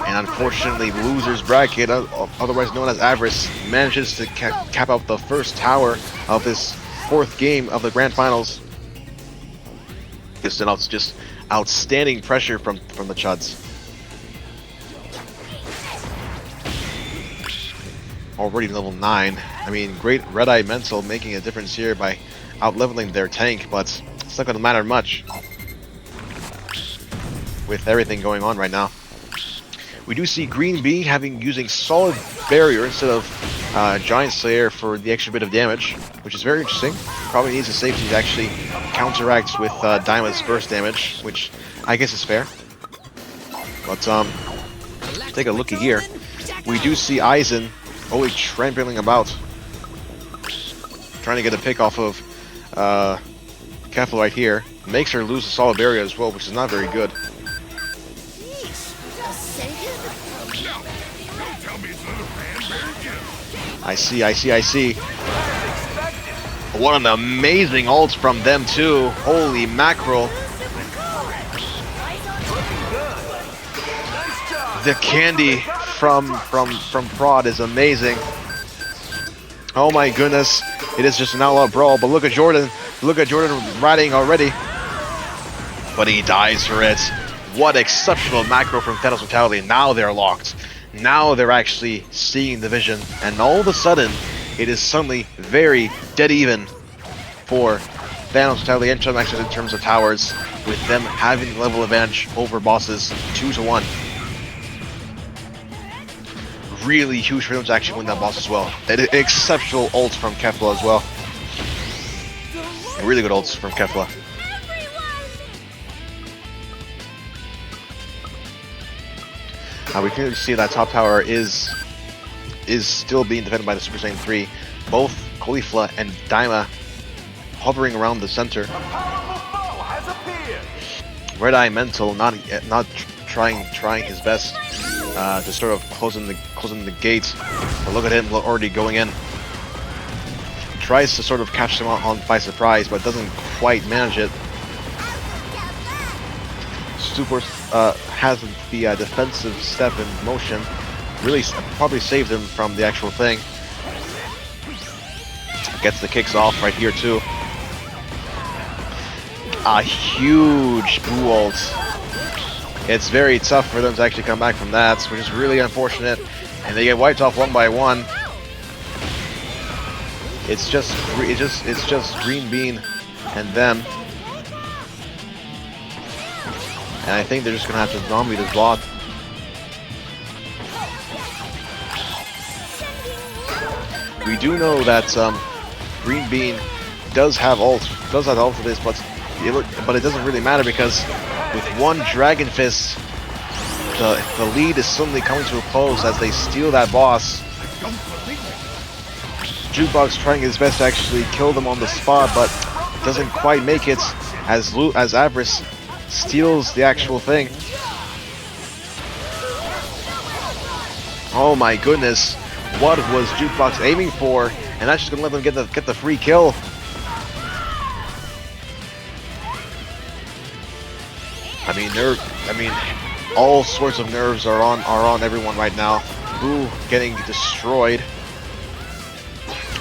And unfortunately, losers bracket, otherwise known as Avarice, manages to cap out the first tower of this 4th game of the grand finals. Just outstanding pressure from the Chuds. Already level 9. I mean, great Red Eye Mental making a difference here by out-leveling their tank, but it's not going to matter much with everything going on right now. We do see Green Bee using Solid Barrier instead of Giant Slayer for the extra bit of damage, which is very interesting. Probably needs a safety to actually counteract with Daima's burst damage, which I guess is fair. But take a looky here. We do see Aizen always trampling about, trying to get a pick off of Kefla right here. Makes her lose the Solid Barrier as well, which is not very good. I see. What an amazing ult from them too. Holy mackerel. The candy from Prod is amazing. Oh my goodness. It is just an all-out brawl, but look at Jordan. Look at Jordan riding already. But he dies for it. What exceptional macro from THANOSMENTALITY. Now they're locked. Now they're actually seeing the vision, and all of a sudden, it is suddenly very dead even for THANOSMENTALITY and Chud Maxers in terms of towers, with them having the level advantage over bosses 2-1. Really huge for them to actually win that boss as well. An exceptional ult from Kefla as well. Really good ults from Kefla. We can see that top tower is still being defended by the Super Saiyan 3. Both Caulifla and Daima hovering around the center. Red Eye Mental not trying his best to sort of closing the gates. But look at him already going in. Tries to sort of catch them by surprise, but doesn't quite manage it. Super has the defensive step in motion. Really probably saved him from the actual thing. Gets the kicks off right here too. A huge Buu ult. It's very tough for them to actually come back from that, which is really unfortunate. And they get wiped off one by one. It's just Green Bean and them. And I think they're just gonna have to zombie this block. We do know that Green Bean does have ult for this, but it doesn't really matter because with one Dragon Fist, the lead is suddenly coming to a close as they steal that boss. Jukebox trying his best to actually kill them on the spot, but doesn't quite make it as Avarice steals the actual thing. Oh my goodness, what was Jukebox aiming for? And that's just gonna let them get the free kill. I mean, all sorts of nerves are on everyone right now. Buu getting destroyed.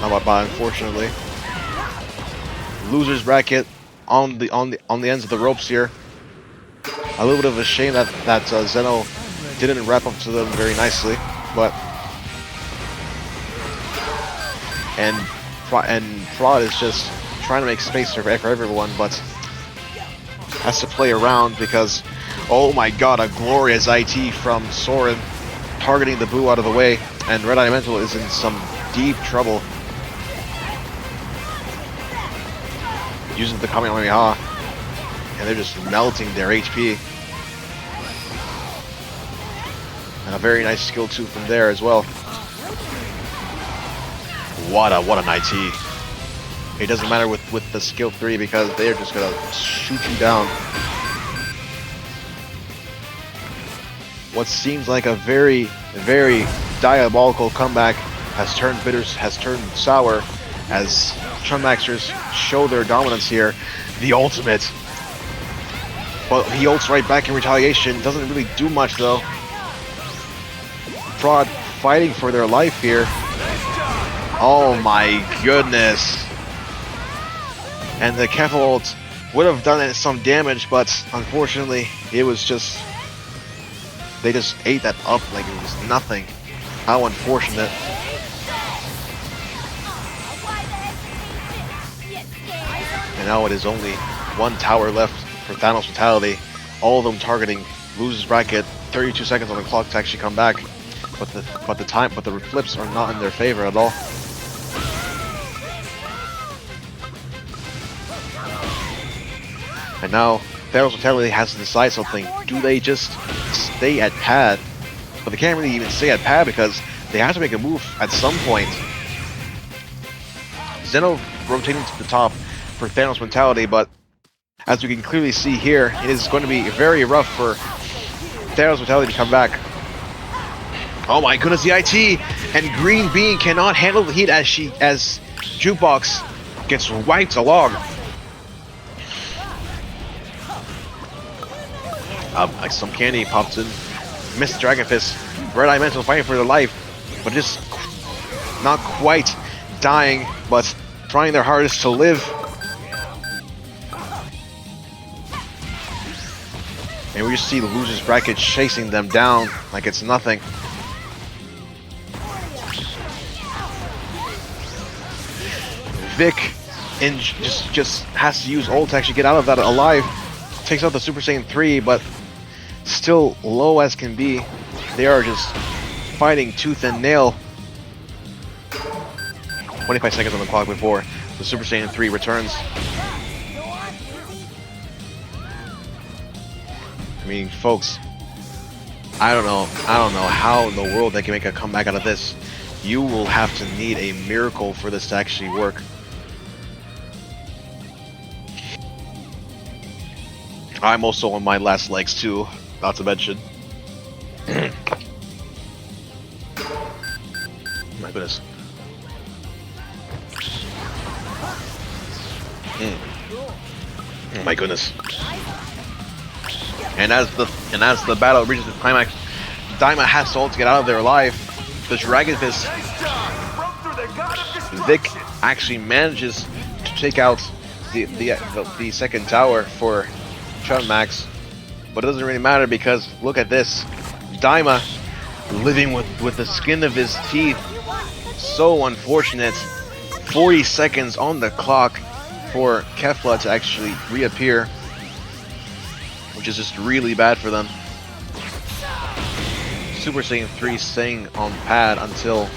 Unfortunately, losers bracket on the ends of the ropes here. A little bit of a shame that Zeno didn't wrap up to them very nicely, but and Prod is just trying to make space for everyone, but has to play around because, oh my god, a glorious IT from Soren targeting the Buu out of the way, and Red Eye Mental is in some deep trouble. Using the Kamehameha, and they're just melting their HP. And a very nice skill too from there as well. What an IT. It doesn't matter with the skill 3 because they're just gonna shoot you down. What seems like a very, very diabolical comeback has turned bitter, has turned sour as Chunmaxers show their dominance here. The ultimate. But he ults right back in retaliation. Doesn't really do much though. Prod fighting for their life here. Oh my goodness. And the Kefla ult would have done it some damage, but unfortunately it was just... they just ate that up like it was nothing. How unfortunate. And now it is only one tower left for THANOSMENTALITY. All of them targeting losers bracket. 32 seconds on the clock to actually come back. But the flips are not in their favor at all. And now THANOSMENTALITY has to decide something. Do they just stay at pad? But they can't really even stay at pad because they have to make a move at some point. Zeno rotating to the top for THANOSMENTALITY, but as we can clearly see here, it is going to be very rough for THANOSMENTALITY to come back. Oh my goodness, the IT! And Green Bean cannot handle the heat as Jukebox gets wiped along. Like some candy pops in. Missed Dragon Fist. Red Eye Mental fighting for their life, but just not quite dying, but trying their hardest to live. And we just see the losers bracket chasing them down like it's nothing. Vic just has to use ult to actually get out of that alive. Takes out the Super Saiyan 3, but still low as can be. They are just fighting tooth and nail. 25 seconds on the clock before the Super Saiyan 3 returns. I mean, folks, I don't know how in the world they can make a comeback out of this. You will have to need a miracle for this to actually work. I'm also on my last legs too, not to mention. My goodness. Oh my goodness. And as the battle reaches its climax, Daima has to ult to get out of there alive. The Dragon Fist. Vic actually manages to take out the second tower for Chunmax, but it doesn't really matter because look at this. Daima living with the skin of his teeth. So unfortunate. 40 seconds on the clock for Kefla to actually reappear, which is just really bad for them. Super Saiyan 3 staying on pad until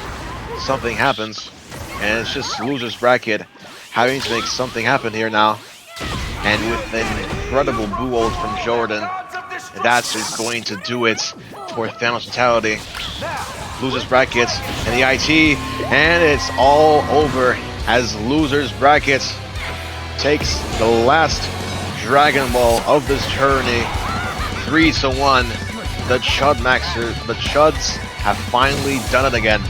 something happens, and it's just losers bracket having to make something happen here now. And with an incredible Buu ult from Jordan, that's is going to do it for THANOSMENTALITY. Losers bracket and the IT, and it's all over as losers bracket takes the last Dragon Ball of this journey. 3-1. The Chuds have finally done it again.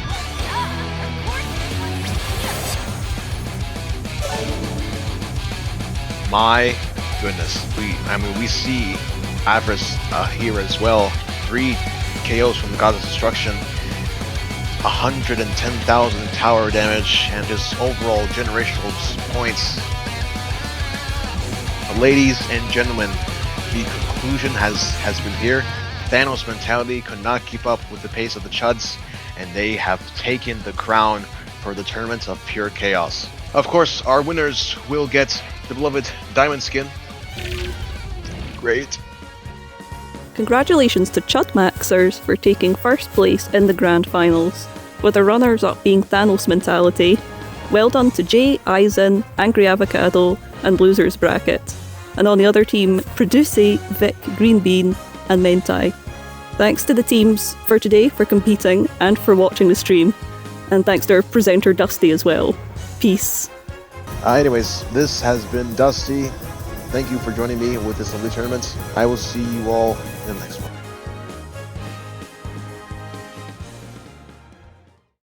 My goodness, we see Avarice here as well. 3 KOs from the Gods of Destruction, 110,000 tower damage, and just overall generational points. Ladies and gentlemen, the conclusion has been here. THANOSMENTALITY could not keep up with the pace of the Chuds, and they have taken the crown for the Tournament of Pure Chaos. Of course, our winners will get the beloved Diamond Skin. Great. Congratulations to Chudmaxers for taking first place in the Grand Finals, with the runners-up being THANOSMENTALITY. Well done to Jay, Aizen, Angry Avocado, and Losers Bracket. And on the other team, Produce, Vic, Green Bean, and Mentai. Thanks to the teams for today for competing and for watching the stream. And thanks to our presenter Dusty as well. Peace. Anyways, this has been Dusty. Thank you for joining me with this lovely tournament. I will see you all in the next one.